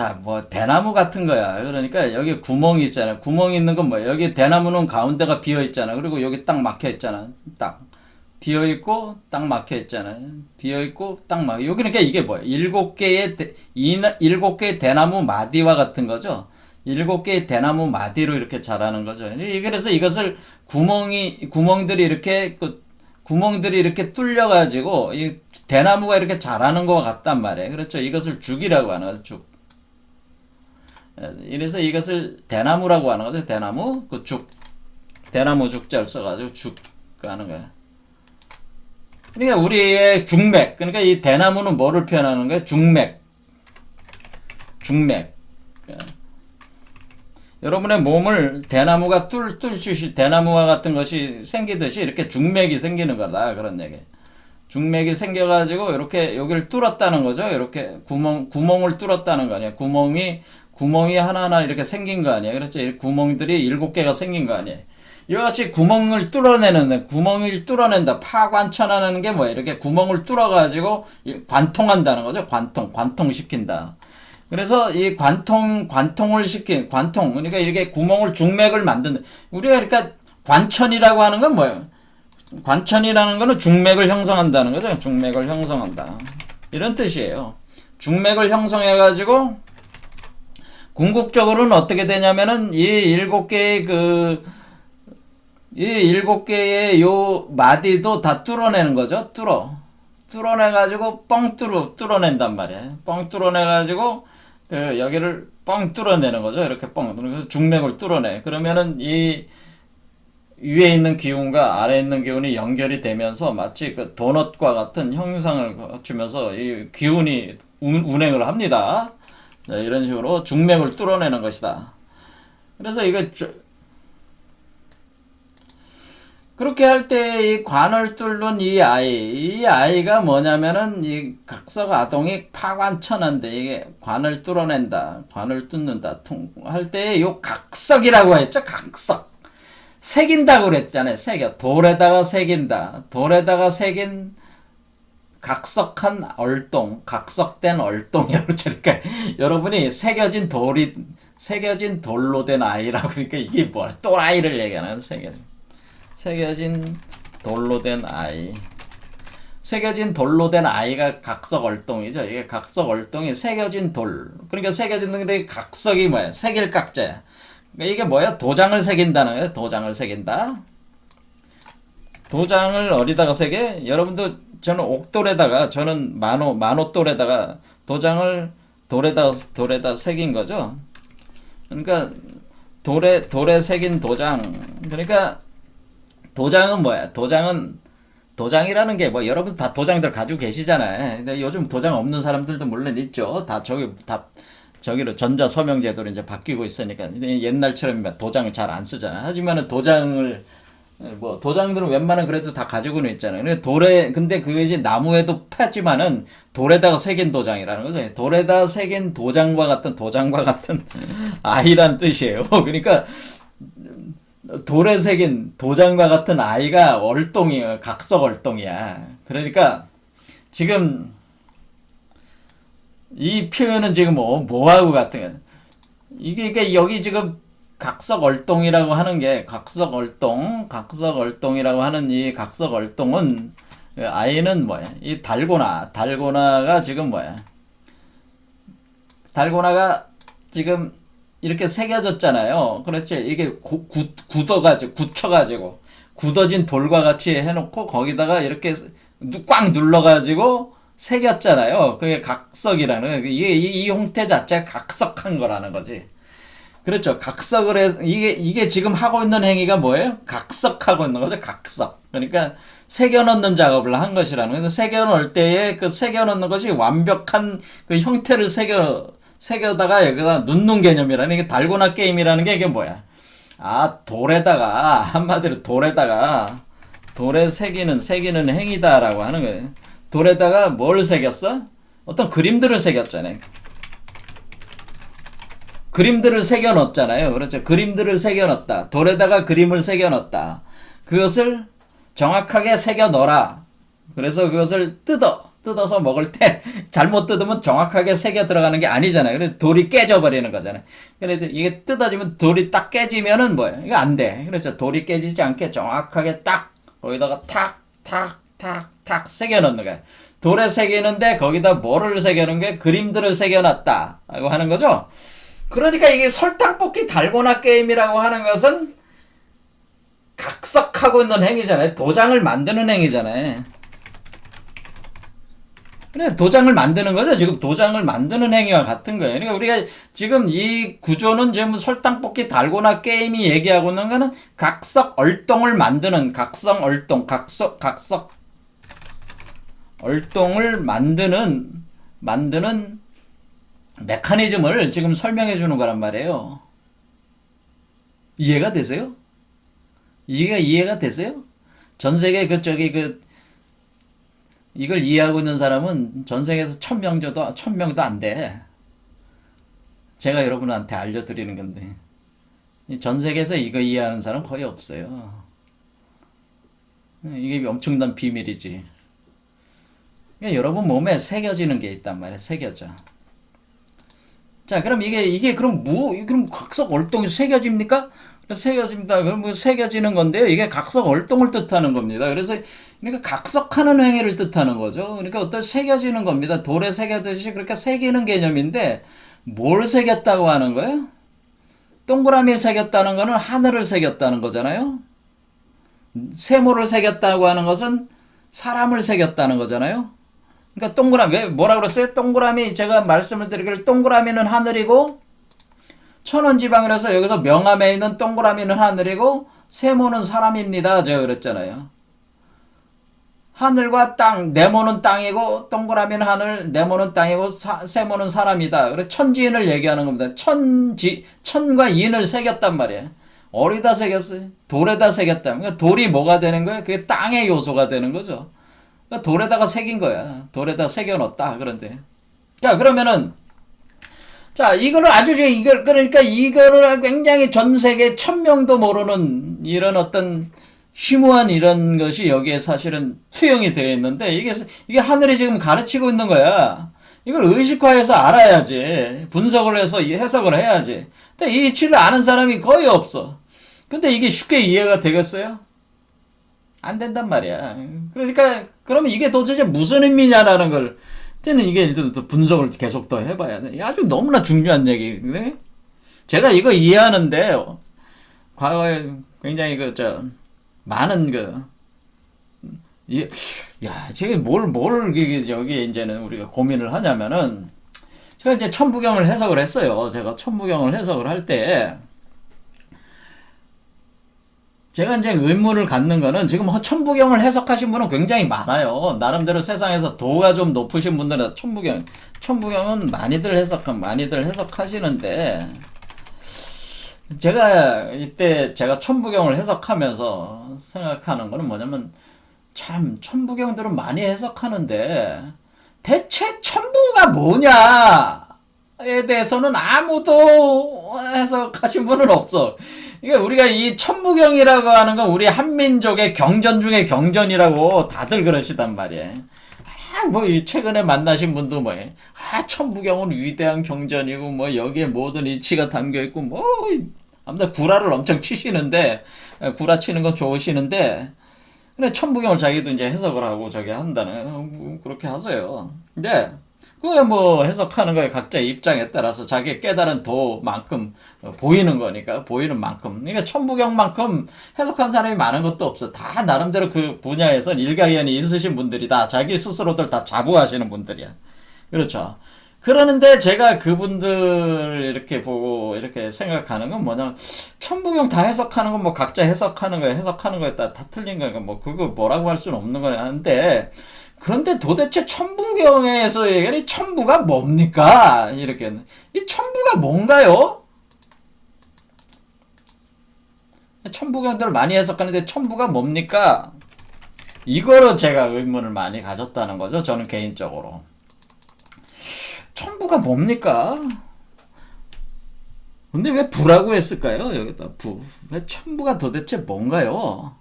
대나무 같은 거야. 그러니까 여기 구멍이 있잖아. 구멍이 있는 건 뭐야? 여기 대나무는 가운데가 비어 있잖아. 그리고 여기 딱 막혀 있잖아. 딱. 비어 있고 딱 막혀 있잖아. 비어 있고 딱 막혀. 여기 그러니까 이게 뭐야? 7개의 대나무 마디와 같은 거죠. 7개의 대나무 마디로 이렇게 자라는 거죠. 그래서 이것을 구멍들이 이렇게 뚫려가지고, 이 대나무가 이렇게 자라는 것 같단 말이에요. 그렇죠. 이것을 죽이라고 하는 거죠. 죽. 이래서 이것을 대나무라고 하는 거죠. 대나무, 대나무 죽자를 써가지고 죽 하는 거야. 그러니까 우리의 중맥, 그러니까 이 대나무는 뭐를 표현하는 거예요? 중맥. 중맥. 여러분의 몸을 대나무가 뚫듯이 대나무와 같은 것이 생기듯이 이렇게 중맥이 생기는 거다. 그런 얘기. 중맥이 생겨가지고 이렇게 여기를 뚫었다는 거죠. 이렇게 구멍을 뚫었다는 거 아니야. 구멍이 하나하나 이렇게 생긴 거 아니야. 그렇지. 구멍들이 7개가 생긴 거 아니야. 이와 같이 구멍을 뚫어낸다. 파관천하는 게 뭐야? 이렇게 구멍을 뚫어가지고 관통한다는 거죠. 관통시킨다. 그래서 이 관통을 시킨, 그러니까 이렇게 구멍을 중맥을 만든다. 우리가 그러니까 관천이라고 하는 건 뭐예요? 관천이라는 거는 중맥을 형성한다는 거죠. 중맥을 형성한다. 이런 뜻이에요. 중맥을 형성해가지고, 궁극적으로는 어떻게 되냐면은, 이 7개의 요 마디도 다 뚫어내는 거죠. 뚫어내가지고 뚫어낸단 말이에요. 뻥 뚫어내가지고 여기를 뻥 뚫어내는 거죠. 이렇게 그래서 중맥을 뚫어내. 그러면은 이 위에 있는 기운과 아래에 있는 기운이 연결이 되면서 마치 그 도넛과 같은 형상을 갖추면서 이 기운이 운행을 합니다. 자, 이런 식으로 중맥을 뚫어내는 것이다. 그래서 이거 그렇게 할 때 이 관을 뚫는 이 아이가 뭐냐면은 이 각석 아동이 파관천한데 이게 관을 뚫어낸다, 관을 뚫는다 할 때 요 각석이라고 했죠. 각석 새긴다고 그랬잖아요. 돌에다가 새긴다. 돌에다가 새긴 각석한 얼동, 각석된 얼동이라고 그러죠. 그러니까 여러분이 새겨진 돌로 된 아이라고. 그러니까 이게 뭐야? 또라이를 얘기하는 새겨진 돌로 된 아이. 새겨진 돌로 된 아이가 각석얼동이죠. 이게 각석얼동이 새겨진 돌. 그러니까 새겨진 게 각석이 뭐야? 새길 각자야. 그러니까 이게 뭐야? 도장을 새긴다는 거예요. 도장을 새긴다. 도장을 어디다가 새게? 여러분도 저는 옥돌에다가, 저는 만호돌에다가 도장을 돌에다 새긴 거죠. 그러니까 돌에 새긴 도장. 그러니까 도장은 뭐야? 도장이라는 게 뭐 여러분 다 도장들 가지고 계시잖아요. 근데 요즘 도장 없는 사람들도 물론 있죠. 저기로 전자서명제도로 이제 바뀌고 있으니까 옛날처럼 도장을 잘 안 쓰잖아. 하지만은 도장들은 웬만하면 그래도 다 가지고는 있잖아요. 근데 그것이 나무에도 파지만은 돌에다가 새긴 도장이라는 거죠. 돌에다 새긴 도장과 같은 아이란 뜻이에요. 그러니까 돌에 새긴 도장과 같은 아이가 얼동이에요. 각석 얼동이야. 그러니까 지금 이 표현은 지금 뭐하고 같은 거야. 이게 그러니까 여기 지금 각석 얼동이라고 하는 게 각석 얼동이라고 하는 이 각석 얼동은 아이는 뭐야? 이 달고나가 지금 뭐야? 달고나가 지금 이렇게 새겨졌잖아요. 그렇지. 이게 굳혀가지고 굳어진 돌과 같이 해놓고 거기다가 이렇게 꽉 눌러가지고 새겼잖아요. 그게 각석이라는 거예요. 이 형태 자체가 각석한 거라는 거지. 그렇죠. 각석을 해서 이게 지금 하고 있는 행위가 뭐예요? 각석하고 있는 거죠. 각석. 그러니까 새겨넣는 작업을 한 것이라는 거예요. 새겨넣을 때에 그 새겨넣는 것이 완벽한 그 형태를 새겨다가 여기다 넣는 개념이라는 게 달고나 게임이라는 게 이게 뭐야? 한마디로 돌에 새기는 행위다라고 하는 거예요. 돌에다가 뭘 새겼어? 어떤 그림들을 새겼잖아요. 그림들을 새겨 넣었잖아요. 그렇죠. 그림들을 새겨 넣었다. 돌에다가 그림을 새겨 넣었다. 그것을 정확하게 새겨 넣어라. 그래서 그것을 뜯어서 먹을 때 잘못 뜯으면 정확하게 새겨 들어가는 게 아니잖아요. 그래서 돌이 깨져버리는 거잖아요. 그래도 이게 뜯어지면 돌이 딱 깨지면은 뭐예요? 이거 안 돼. 그렇죠. 돌이 깨지지 않게 정확하게 딱 거기다가 탁 새겨 넣는 거야. 돌에 새기는데 거기다 뭐를 새겨 놓은 게 그림들을 새겨 놨다 라고 하는 거죠. 그러니까 이게 설탕 볶기 달고나 게임이라고 하는 것은 각석하고 있는 행위잖아요. 도장을 만드는 행위잖아요. 그래, 도장을 만드는 거죠. 지금 도장을 만드는 행위와 같은 거예요. 그러니까 우리가 지금 이 구조는 지금 설탕 볶기 달고나 게임이 얘기하고 있는 거는 각석 얼동을 만드는 각성 얼동, 각석 얼동을 만드는 메커니즘을 지금 설명해 주는 거란 말이에요. 이해가 되세요? 이해가 되세요? 전 세계 이걸 이해하고 있는 사람은 전 세계에서 1000명도 안 돼. 제가 여러분한테 알려드리는 건데. 전 세계에서 이거 이해하는 사람 거의 없어요. 이게 엄청난 비밀이지. 그러니까 여러분 몸에 새겨지는 게 있단 말이야. 새겨져. 자, 그럼 이게 그럼 각석 월동이 새겨집니까? 새겨집니다. 그럼 뭐 새겨지는 건데요. 이게 각석 월동을 뜻하는 겁니다. 그러니까 각석하는 행위를 뜻하는 거죠. 그러니까 어떤 새겨지는 겁니다. 돌에 새겨듯이 그렇게 새기는 개념인데 뭘 새겼다고 하는 거예요? 동그라미 새겼다는 거는 하늘을 새겼다는 거잖아요. 세모를 새겼다고 하는 것은 사람을 새겼다는 거잖아요. 그러니까 동그라미, 왜 뭐라 그랬어요? 동그라미, 제가 말씀을 드리길, 동그라미는 하늘이고 천원지방이라서 여기서 명암에 있는 동그라미는 하늘이고 세모는 사람입니다. 제가 그랬잖아요. 하늘과 땅, 네모는 땅이고 동그라미는 하늘, 네모는 땅이고 세모는 사람이다. 그래서 천지인을 얘기하는 겁니다. 천과 인을 새겼단 말이에요. 어디다 새겼어요? 돌에다 새겼다. 그러니까 돌이 뭐가 되는 거예요? 그게 땅의 요소가 되는 거죠. 그러니까 돌에다가 새긴 거야. 돌에다 새겨놓았다. 그런데. 자, 그러면은, 자, 그러니까 이거를 굉장히 전 세계 1000명도 모르는 이런 어떤 심오한 이런 것이 여기에 사실은 투영이 되어 있는데, 이게 하늘이 지금 가르치고 있는 거야. 이걸 의식화해서 알아야지. 분석을 해서 해석을 해야지. 근데 이 이치를 아는 사람이 거의 없어. 근데 이게 쉽게 이해가 되겠어요? 안 된단 말이야. 그러니까, 그러면 이게 도대체 무슨 의미냐라는 걸, 저는 이게 또 분석을 계속 더 해봐야 돼. 아주 너무나 중요한 얘기거든요. 제가 이거 이해하는데, 과거에 굉장히 많은 제가 여기 이제는 우리가 고민을 하냐면은, 제가 이제 천부경을 해석을 했어요. 제가 천부경을 해석을 할 때, 제가 이제 의문을 갖는 거는 지금 천부경을 해석하신 분은 굉장히 많아요. 나름대로 세상에서 도가 좀 높으신 분들은 천부경은 많이들 해석하시는데, 제가 천부경을 해석하면서 생각하는 거는 뭐냐면, 참, 천부경들은 많이 해석하는데, 대체 천부가 뭐냐에 대해서는 아무도 해석하신 분은 없어. 그러니까 우리가 이 천부경이라고 하는 건 우리 한민족의 경전 중에 경전이라고 다들 그러시단 말이에요. 최근에 만나신 분도 천부경은 위대한 경전이고, 여기에 모든 이치가 담겨있고, 아무튼 구라를 엄청 치시는데, 구라 치는 건 좋으시는데, 근데 천부경을 자기도 이제 해석을 하고 그렇게 하세요. 근데, 그게 해석하는 거에 각자 입장에 따라서 자기 깨달은 도만큼 보이는 거니까, 보이는 만큼. 그러니까 천부경만큼 해석한 사람이 많은 것도 없어. 다 나름대로 그 분야에서 일가견이 있으신 분들이다. 자기 스스로들 다 자부하시는 분들이야. 그렇죠. 그러는데 제가 그분들 이렇게 보고 이렇게 생각하는 건 뭐냐면, 천부경 다 해석하는 건 각자 해석하는 거에 따라 다 틀린 거니까 그거 뭐라고 할 수는 없는 거야. 하는데, 그런데 도대체 천부경에서 얘기하는 천부가 뭡니까? 이 천부가 뭔가요? 천부경들을 많이 해석하는데 천부가 뭡니까? 이거로 제가 의문을 많이 가졌다는 거죠. 저는 개인적으로. 천부가 뭡니까? 근데 왜 부라고 했을까요? 여기다 부. 왜 천부가 도대체 뭔가요?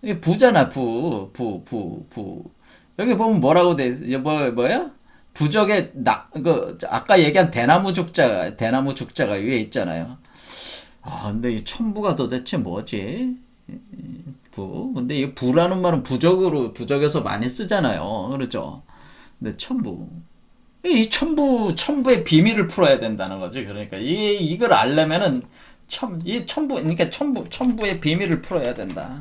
이게 부잖아, 부. 여기 보면 뭐라고 돼 있어? 뭐야? 부적에, 아까 얘기한 대나무 죽자가 위에 있잖아요. 근데 이 천부가 도대체 뭐지? 부. 근데 이 부라는 말은 부적에서 많이 쓰잖아요. 그렇죠? 근데 천부. 이 천부의 비밀을 풀어야 된다는 거지. 그러니까 이걸 알려면은 그러니까 천부의 비밀을 풀어야 된다.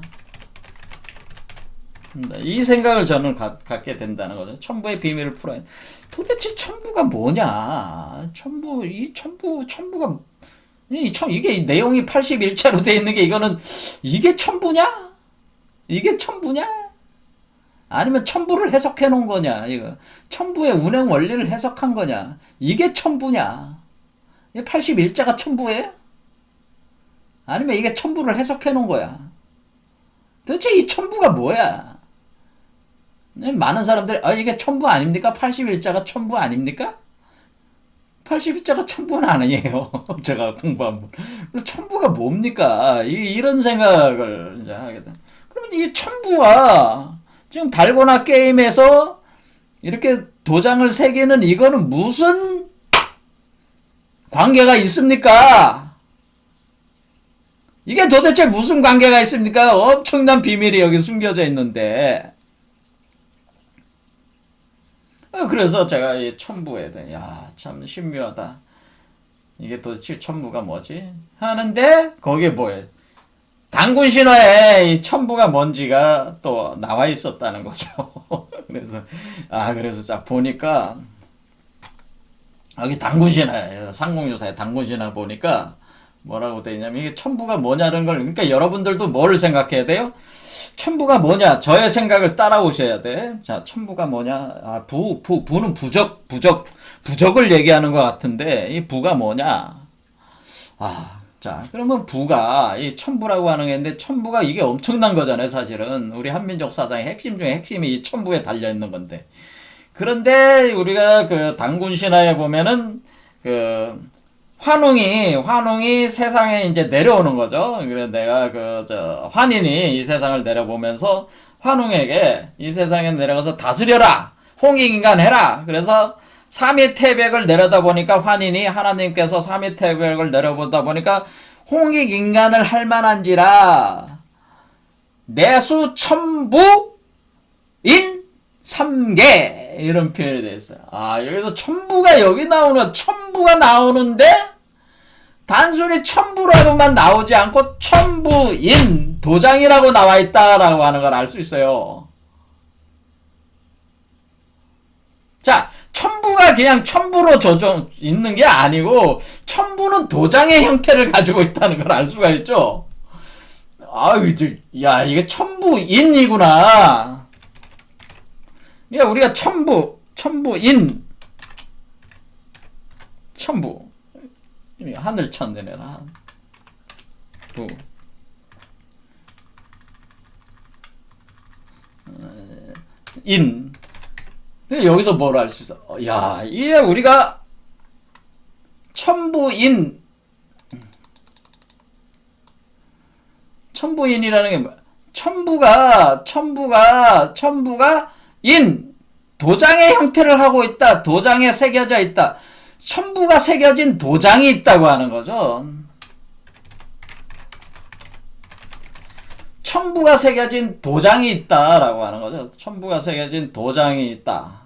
이 생각을 저는 갖게 된다는 거죠. 천부의 비밀을 풀어야. 도대체 천부가 뭐냐? 천부가 이게 내용이 81자로 돼 있는 게 이게 천부냐? 이게 천부냐? 아니면 첨부를 해석해 놓은 거냐, 이거. 첨부의 운행 원리를 해석한 거냐. 이게 첨부냐. 81자가 첨부예요? 아니면 이게 첨부를 해석해 놓은 거야. 도대체 이 첨부가 뭐야? 많은 사람들이, 이게 첨부 아닙니까? 81자가 첨부 아닙니까? 81자가 첨부는 아니에요. 제가 공부한 분. 첨부가 뭡니까? 이런 생각을 이제 하게 돼. 그러면 이 첨부와 지금 달고나 게임에서 이렇게 도장을 새기는 이거는 무슨 관계가 있습니까? 이게 도대체 무슨 관계가 있습니까? 엄청난 비밀이 여기 숨겨져 있는데. 그래서 제가 이 첨부에 대해, 참 신묘하다. 이게 도대체 첨부가 뭐지? 하는데, 거기에 뭐예요? 단군 신화에 이 첨부가 뭔지가 또 나와 있었다는 거죠. 그래서 딱 보니까, 여기 단군 신화에, 상공유사의 단군 신화 보니까, 뭐라고 돼 있냐면, 이게 첨부가 뭐냐는 걸, 그러니까 여러분들도 뭘 생각해야 돼요? 첨부가 뭐냐? 저의 생각을 따라오셔야 돼. 자, 첨부가 뭐냐? 부는 부적을 얘기하는 것 같은데, 이 부가 뭐냐? 자, 그러면 부가, 이 첨부라고 하는 게 있는데, 첨부가 이게 엄청난 거잖아요, 사실은. 우리 한민족 사상의 핵심 중에 핵심이 이 첨부에 달려있는 건데. 그런데, 우리가 그 단군 신화에 보면은, 환웅이 세상에 이제 내려오는 거죠. 그래서 내가 환인이 이 세상을 내려보면서 환웅에게 이 세상에 내려가서 다스려라! 홍익인간 해라! 그래서 삼위태백을 내려다 보니까 환인이 하나님께서 삼위태백을 내려보다 보니까 홍익인간을 할 만한지라 내수첨부인 삼계 이런 표현이 되어 있어요. 여기서 첨부가 첨부가 나오는데 단순히 첨부라고만 나오지 않고 첨부인 도장이라고 나와 있다라고 하는 걸 알 수 있어요. 자, 첨부가 그냥 첨부로 있는 게 아니고 첨부는 도장의 형태를 가지고 있다는 걸 알 수가 있죠. 이게 첨부인이구나. 그러니까 우리가 첨부인, 첨부. 하늘 천대네라. 부. 인. 여기서 뭘 알 수 있어? 이게 우리가 첨부인이라는 게 뭐야? 첨부가 도장의 형태를 하고 있다. 도장에 새겨져 있다. 첨부가 새겨진 도장이 있다고 하는 거죠. 첨부가 새겨진 도장이 있다라고 하는 거죠. 첨부가 새겨진 도장이 있다.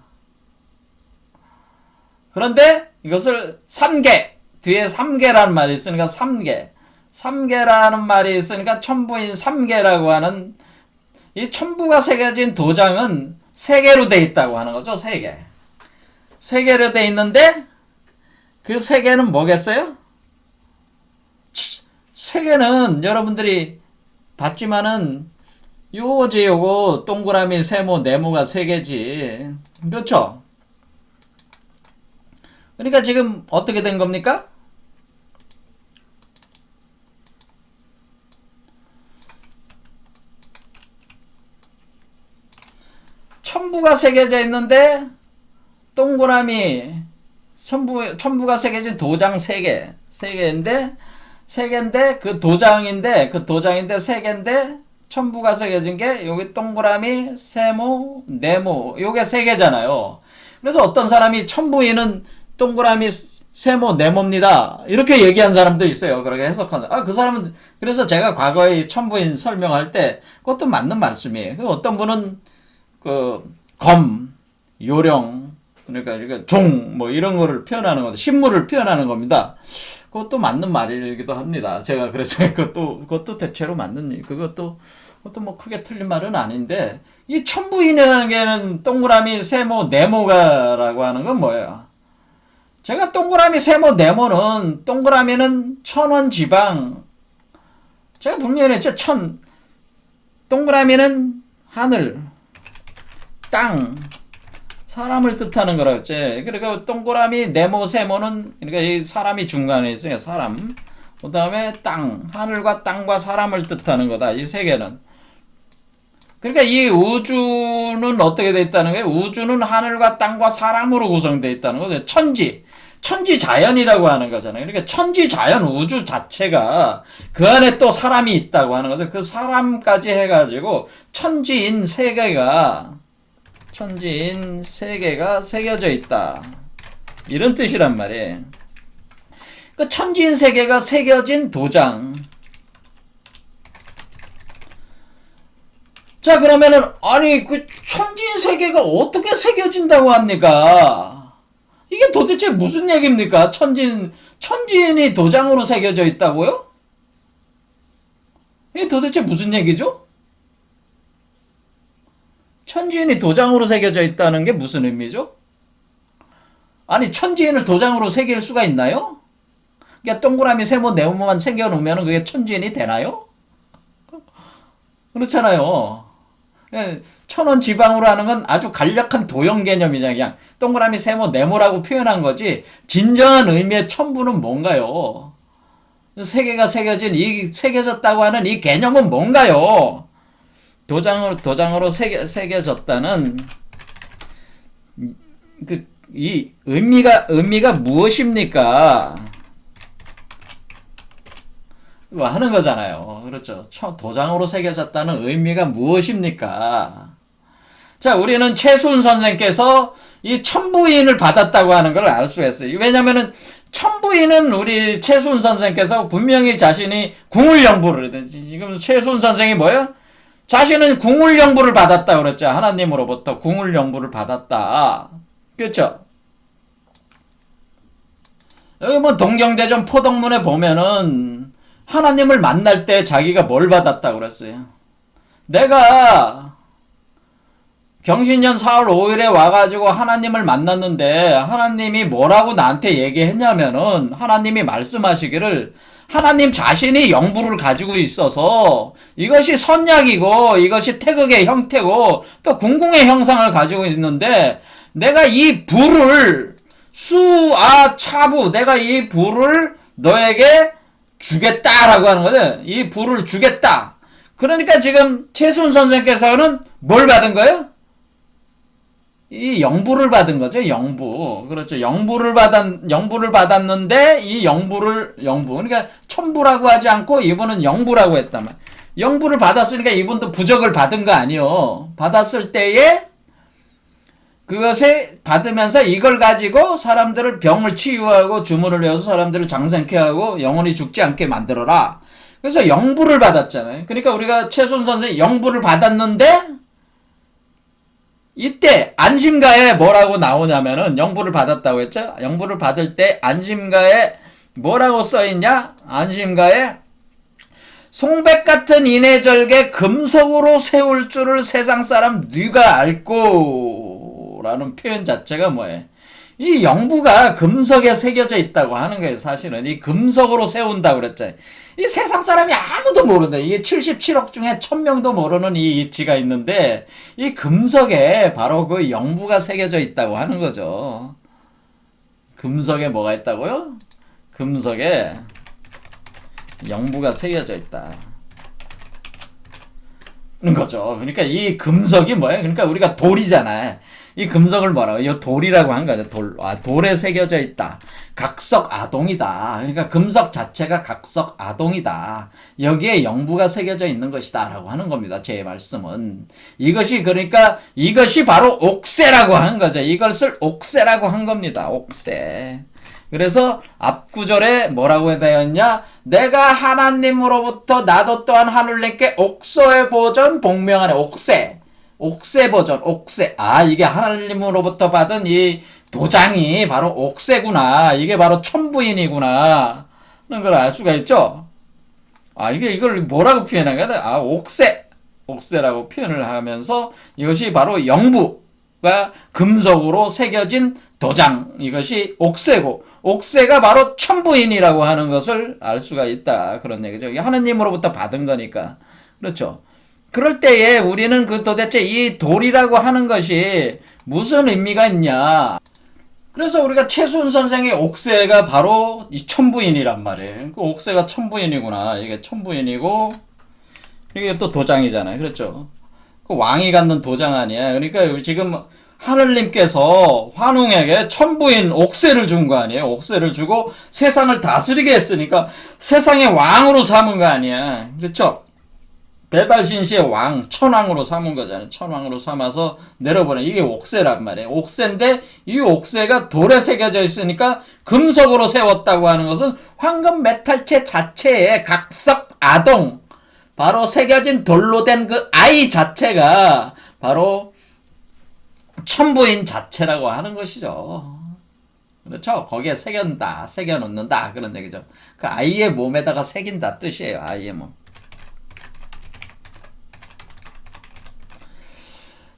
그런데 이것을 3개, 뒤에 3개라는 말이 있으니까 3개라는 말이 있으니까 첨부인 3개라고 하는 이 첨부가 새겨진 도장은 3개로 돼 있다고 하는 거죠. 3개. 3개로 돼 있는데 그 3개는 뭐겠어요? 3개는 여러분들이 봤지만은 요거 동그라미, 세모, 네모가 3개지. 그렇죠? 그러니까 지금 어떻게 된 겁니까? 첨부가 새겨져 있는데 동그라미 첨부가 새겨진 도장 3개인데 그 도장인데 3개인데 첨부가 새겨진 게 여기 동그라미, 세모, 네모 요게 3개잖아요. 그래서 어떤 사람이 첨부인은 동그라미, 세모, 네모입니다. 이렇게 얘기한 사람도 있어요. 그렇게 해석하는. 그 사람은 그래서 제가 과거에 첨부인 설명할 때 그것도 맞는 말씀이에요. 어떤 분은 검, 요령, 그러니까 종 뭐 이런 거를 표현하는 건데 신물을 표현하는 겁니다. 그것도 맞는 말이기도 합니다. 제가 그래서 그것도 대체로 맞는 그것도 뭐 크게 틀린 말은 아닌데 이 첨부인이라는 게는 동그라미, 세모, 네모가라고 하는 건 뭐예요? 제가 동그라미, 세모, 네모는 동그라미는 천원지방 제가 분명히 했죠. 동그라미는 하늘 땅, 사람을 뜻하는 거라고 했지. 그러니까 동그라미, 네모, 세모는 그러니까 이 사람이 중간에 있어요. 사람. 그 다음에 땅, 하늘과 땅과 사람을 뜻하는 거다. 이 세 개는. 그러니까 이 우주는 어떻게 돼 있다는 거예요? 우주는 하늘과 땅과 사람으로 구성되어 있다는 거죠. 천지 자연이라고 하는 거잖아요. 그러니까 천지 자연 우주 자체가 그 안에 또 사람이 있다고 하는 거죠. 그 사람까지 해가지고 천지인 세계가 새겨져 있다. 이런 뜻이란 말이에요. 그 천지인 세계가 새겨진 도장. 자, 그러면은, 아니, 그 천지인 세계가 어떻게 새겨진다고 합니까? 이게 도대체 무슨 얘기입니까? 천지인이 도장으로 새겨져 있다고요? 이게 도대체 무슨 얘기죠? 천지인이 도장으로 새겨져 있다는 게 무슨 의미죠? 아니, 천지인을 도장으로 새길 수가 있나요? 그러니까 동그라미, 세모, 네모만 새겨놓으면 그게 천지인이 되나요? 그렇잖아요. 천원 지방으로 하는 건 아주 간략한 도형 개념이잖아요. 그냥 동그라미, 세모, 네모라고 표현한 거지 진정한 의미의 천부는 뭔가요? 세계가 새겨졌다고 하는 이 개념은 뭔가요? 도장으로 새겨졌다는 이 의미가 무엇입니까? 하는 거잖아요. 그렇죠. 도장으로 새겨졌다는 의미가 무엇입니까? 자, 우리는 최수훈 선생께서 이 천부인을 받았다고 하는 걸 알 수가 있어요. 왜냐면은 천부인은 우리 최수훈 선생께서 분명히 자신이 궁울영부를, 지금 최수훈 선생이 뭐예요? 자신은 궁울영부를 받았다 그랬죠. 하나님으로부터 궁울영부를 받았다. 그렇죠? 여기 뭐 동경대전 포덕문에 보면은 하나님을 만날 때 자기가 뭘 받았다고 그랬어요? 내가 경신년 4월 5일에 와가지고 하나님을 만났는데 하나님이 뭐라고 나한테 얘기했냐면은 하나님이 말씀하시기를 하나님 자신이 영부를 가지고 있어서 이것이 선약이고 이것이 태극의 형태고 또 궁궁의 형상을 가지고 있는데 내가 이 불을 수아차부 내가 이 불을 너에게 주겠다라고 하는 거죠. 이 불을 주겠다. 그러니까 지금 최순 선생께서는 뭘 받은 거예요? 이 영부를 받은 거죠. 영부. 그렇죠. 영부를 받았는데 이 영부. 그러니까 천부라고 하지 않고 이분은 영부라고 했단 말이에요. 영부를 받았으니까 이분도 부적을 받은 거 아니요. 받았을 때에 그것에 받으면서 이걸 가지고 사람들을 병을 치유하고 주문을 외워서 사람들을 장생케 하고 영원히 죽지 않게 만들어라. 그래서 영부를 받았잖아요. 그러니까 우리가 최순 선생이 영부를 받았는데 이때 안심가에 뭐라고 나오냐면은 영부를 받았다고 했죠. 영부를 받을 때 안심가에 뭐라고 써있냐? 안심가에 송백 같은 인해절개 금석으로 세울 줄을 세상 사람 네가 알고 라는 표현 자체가 뭐예요? 이 영부가 금석에 새겨져 있다고 하는 거예요. 사실은 이 금석으로 세운다고 그랬잖아요. 이 세상 사람이 아무도 모른다. 이게 77억 중에 1000명도 모르는 이 이치가 있는데 이 금석에 바로 그 영부가 새겨져 있다고 하는 거죠. 금석에 뭐가 있다고요? 금석에 영부가 새겨져 있다. 는 거죠. 그러니까 이 금석이 뭐예요? 그러니까 우리가 돌이잖아요. 이 금석을 뭐라고? 이 돌이라고 한 거죠. 돌에 새겨져 있다. 각석아동이다. 그러니까 금석 자체가 각석아동이다. 여기에 영부가 새겨져 있는 것이다. 라고 하는 겁니다. 제 말씀은. 이것이 바로 옥새라고 한 거죠. 이것을 옥새라고 한 겁니다. 옥새. 그래서 앞구절에 뭐라고 되었냐? 내가 하나님으로부터 나도 또한 하늘님께 옥서의 보전 복명하네. 옥새 버전, 옥새. 아, 이게 하나님으로부터 받은 이 도장이 바로 옥새구나. 이게 바로 천부인이구나. 그런 걸 알 수가 있죠? 아, 이걸 뭐라고 표현한 거야? 아, 옥새라고 표현을 하면서 이것이 바로 영부가 금속으로 새겨진 도장. 이것이 옥새고, 옥새가 바로 천부인이라고 하는 것을 알 수가 있다. 그런 얘기죠. 이게 하나님으로부터 받은 거니까. 그렇죠. 그럴 때에 우리는 그 도대체 이 돌이라고 하는 것이 무슨 의미가 있냐. 그래서 우리가 최수훈 선생의 옥새가 바로 이 천부인이란 말이에요. 그 옥새가 천부인이구나. 이게 천부인이고, 이게 또 도장이잖아요. 그렇죠? 그 왕이 갖는 도장 아니야. 그러니까 지금 하늘님께서 환웅에게 천부인 옥새를 준 거 아니에요. 옥새를 주고 세상을 다스리게 했으니까 세상의 왕으로 삼은 거 아니야. 그렇죠? 배달신시의 왕, 천왕으로 삼은 거잖아요. 천왕으로 삼아서 내려보내. 이게 옥새란 말이에요. 옥새인데 이 옥새가 돌에 새겨져 있으니까 금속으로 세웠다고 하는 것은 황금 메탈체 자체의 각석 아동, 바로 새겨진 돌로 된 그 아이 자체가 바로 천부인 자체라고 하는 것이죠. 그렇죠? 거기에 새겨놓는다, 새겨놓는다 그런 얘기죠. 그 아이의 몸에다가 새긴다 뜻이에요. 아이의 몸.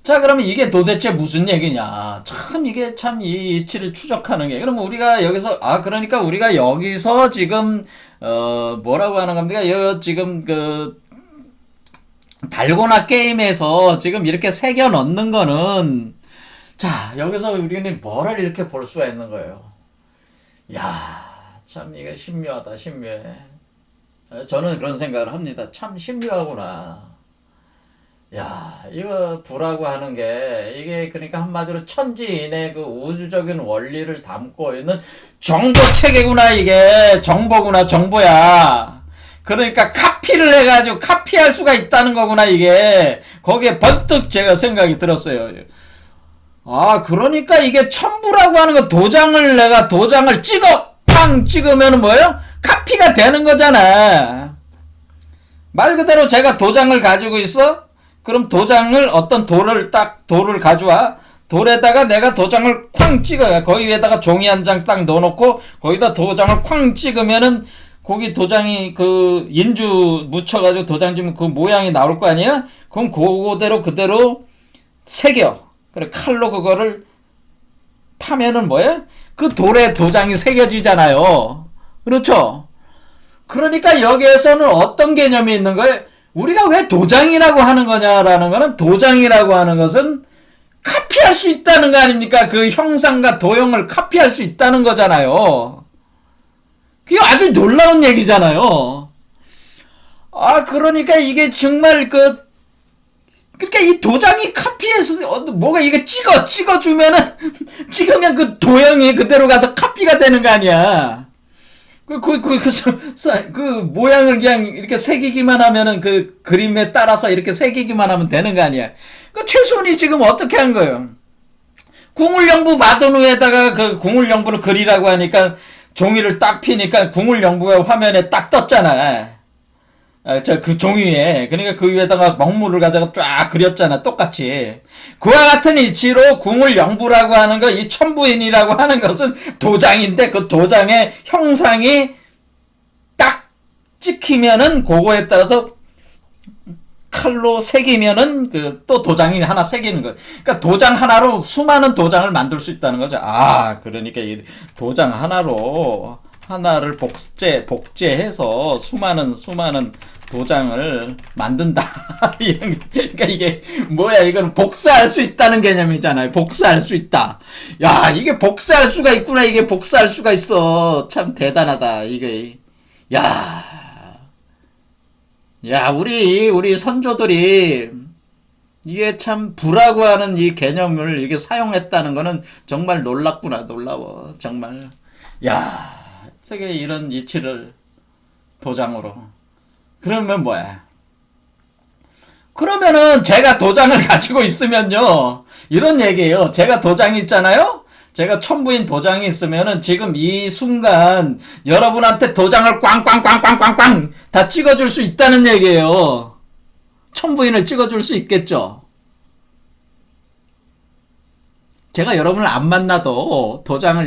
자, 그러면 이게 도대체 무슨 얘기냐? 참, 이게 참 이 이치를 추적하는 게. 그럼 우리가 여기서, 그러니까 우리가 여기서 지금, 뭐라고 하는 겁니까? 지금 달고나 게임에서 지금 이렇게 새겨 넣는 거는, 자, 여기서 우리는 뭐를 이렇게 볼 수가 있는 거예요? 야, 참, 이게 신묘하다, 신묘해. 저는 그런 생각을 합니다. 참 신묘하구나. 야, 이거 부라고 하는 게 이게 그러니까 한마디로 천지인의 그 우주적인 원리를 담고 있는 정보 체계구나. 이게 정보구나, 정보야. 그러니까 카피를 해가지고 카피할 수가 있다는 거구나. 이게 거기에 번뜩 제가 생각이 들었어요. 그러니까 이게 천부라고 하는 거 내가 도장을 팡 찍으면 뭐예요? 카피가 되는 거잖아. 말 그대로 제가 도장을 가지고 있어? 그럼 도장을 어떤 돌을 가져와. 돌에다가 내가 도장을 쾅 찍어요. 거기 위에다가 종이 한 장 딱 넣어놓고 거기다 도장을 쾅 찍으면은 거기 도장이 그 인주 묻혀가지고 도장 주면 그 모양이 나올 거 아니야? 그럼 그대로 새겨. 그래 칼로 그거를 파면은 뭐야? 그 돌에 도장이 새겨지잖아요. 그렇죠? 그러니까 여기에서는 어떤 개념이 있는 거예요? 우리가 왜 도장이라고 하는 거냐라는 거는 도장이라고 하는 것은 카피할 수 있다는 거 아닙니까? 그 형상과 도형을 카피할 수 있다는 거잖아요. 그게 아주 놀라운 얘기잖아요. 그러니까 이게 정말 그러니까 이 도장이 카피해서 뭐가 이게 찍어주면은 찍으면 그 도형이 그대로 가서 카피가 되는 거 아니야. 그 모양을 그냥 이렇게 새기기만 하면은 그 그림에 따라서 이렇게 새기기만 하면 되는 거 아니야. 그 최순이 지금 어떻게 한 거예요? 궁울영부 받은 후에다가 그 궁울영부를 그리라고 하니까 종이를 딱 피니까 궁울영부가 화면에 딱 떴잖아. 그 종이 위에. 그러니까 그 위에다가 먹물을 가져가 쫙 그렸잖아. 똑같이. 그와 같은 이치로 궁울영부라고 하는 거, 이 천부인이라고 하는 것은 도장인데 그 도장의 형상이 딱 찍히면은 그거에 따라서 칼로 새기면은 또 도장이 하나 새기는 거예요. 그러니까 도장 하나로 수많은 도장을 만들 수 있다는 거죠. 그러니까 이 도장 하나를 복제해서 수많은 도장을 만든다. 그러니까 이게 뭐야? 이건 복사할 수 있다는 개념이잖아요. 복사할 수 있다. 야, 이게 복사할 수가 있구나. 이게 복사할 수가 있어. 참 대단하다. 이게. 우리 선조들이 이게 참 부라고 하는 이 개념을 이게 사용했다는 거는 정말 놀랍구나. 놀라워. 정말. 세계에 이런 이치를 도장으로. 그러면 뭐야? 그러면은 제가 도장을 가지고 있으면요. 이런 얘기예요. 제가 도장이 있잖아요? 제가 천부인 도장이 있으면은 지금 이 순간 여러분한테 도장을 꽝꽝꽝꽝꽝꽝 다 찍어줄 수 있다는 얘기예요. 천부인을 찍어줄 수 있겠죠? 제가 여러분을 안 만나도 도장을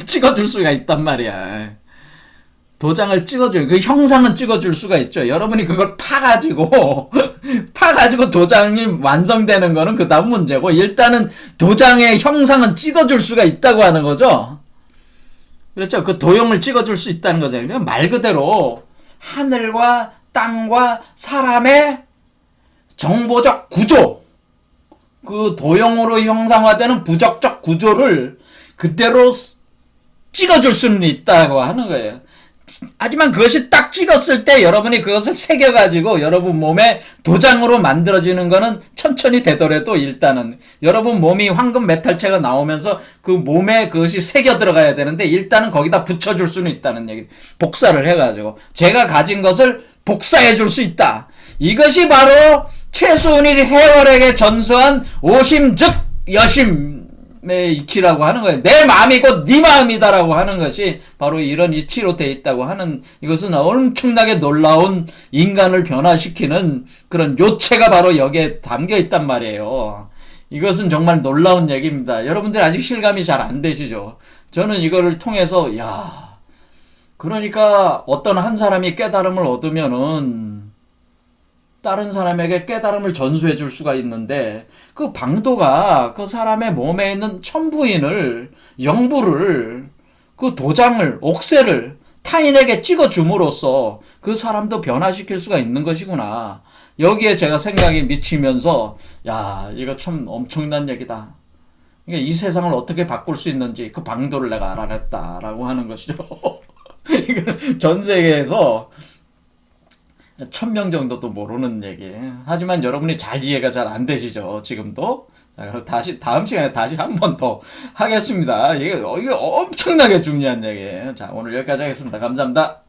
찍어줄 수가 있단 말이야. 도장을 찍어줘요. 그 형상은 찍어줄 수가 있죠. 여러분이 그걸 파가지고 도장이 완성되는 거는 그 다음 문제고, 일단은 도장의 형상은 찍어줄 수가 있다고 하는 거죠. 그렇죠. 그 도형을 찍어줄 수 있다는 거죠. 말 그대로 하늘과 땅과 사람의 정보적 구조, 그 도형으로 형상화되는 부적적 구조를 그대로 찍어줄 수는 있다고 하는 거예요. 하지만 그것이 딱 찍었을 때 여러분이 그것을 새겨가지고 여러분 몸에 도장으로 만들어지는 거는 천천히 되더라도 일단은 여러분 몸이 황금 메탈체가 나오면서 그 몸에 그것이 새겨 들어가야 되는데 일단은 거기다 붙여줄 수는 있다는 얘기. 복사를 해가지고 제가 가진 것을 복사해줄 수 있다. 이것이 바로 최수훈이 해월에게 전수한 오심 즉 여심의 이치라고 하는 거예요. 내 마음이 곧 네 마음이다라고 하는 것이 바로 이런 이치로 돼 있다고 하는, 이것은 엄청나게 놀라운 인간을 변화시키는 그런 요체가 바로 여기에 담겨 있단 말이에요. 이것은 정말 놀라운 얘기입니다. 여러분들 아직 실감이 잘 안 되시죠? 저는 이거를 통해서 그러니까 어떤 한 사람이 깨달음을 얻으면은 다른 사람에게 깨달음을 전수해 줄 수가 있는데, 그 방도가 그 사람의 몸에 있는 천부인을, 영부를, 그 도장을, 옥새를 타인에게 찍어 줌으로써 그 사람도 변화시킬 수가 있는 것이구나. 여기에 제가 생각이 미치면서 이거 참 엄청난 얘기다. 그러니까 이 세상을 어떻게 바꿀 수 있는지 그 방도를 내가 알아냈다라고 하는 것이죠. 전 세계에서 1000명 정도도 모르는 얘기. 하지만 여러분이 잘 이해가 잘 안 되시죠, 지금도? 자, 그럼 다음 시간에 다시 한 번 더 하겠습니다. 이게 엄청나게 중요한 얘기예요. 자, 오늘 여기까지 하겠습니다. 감사합니다.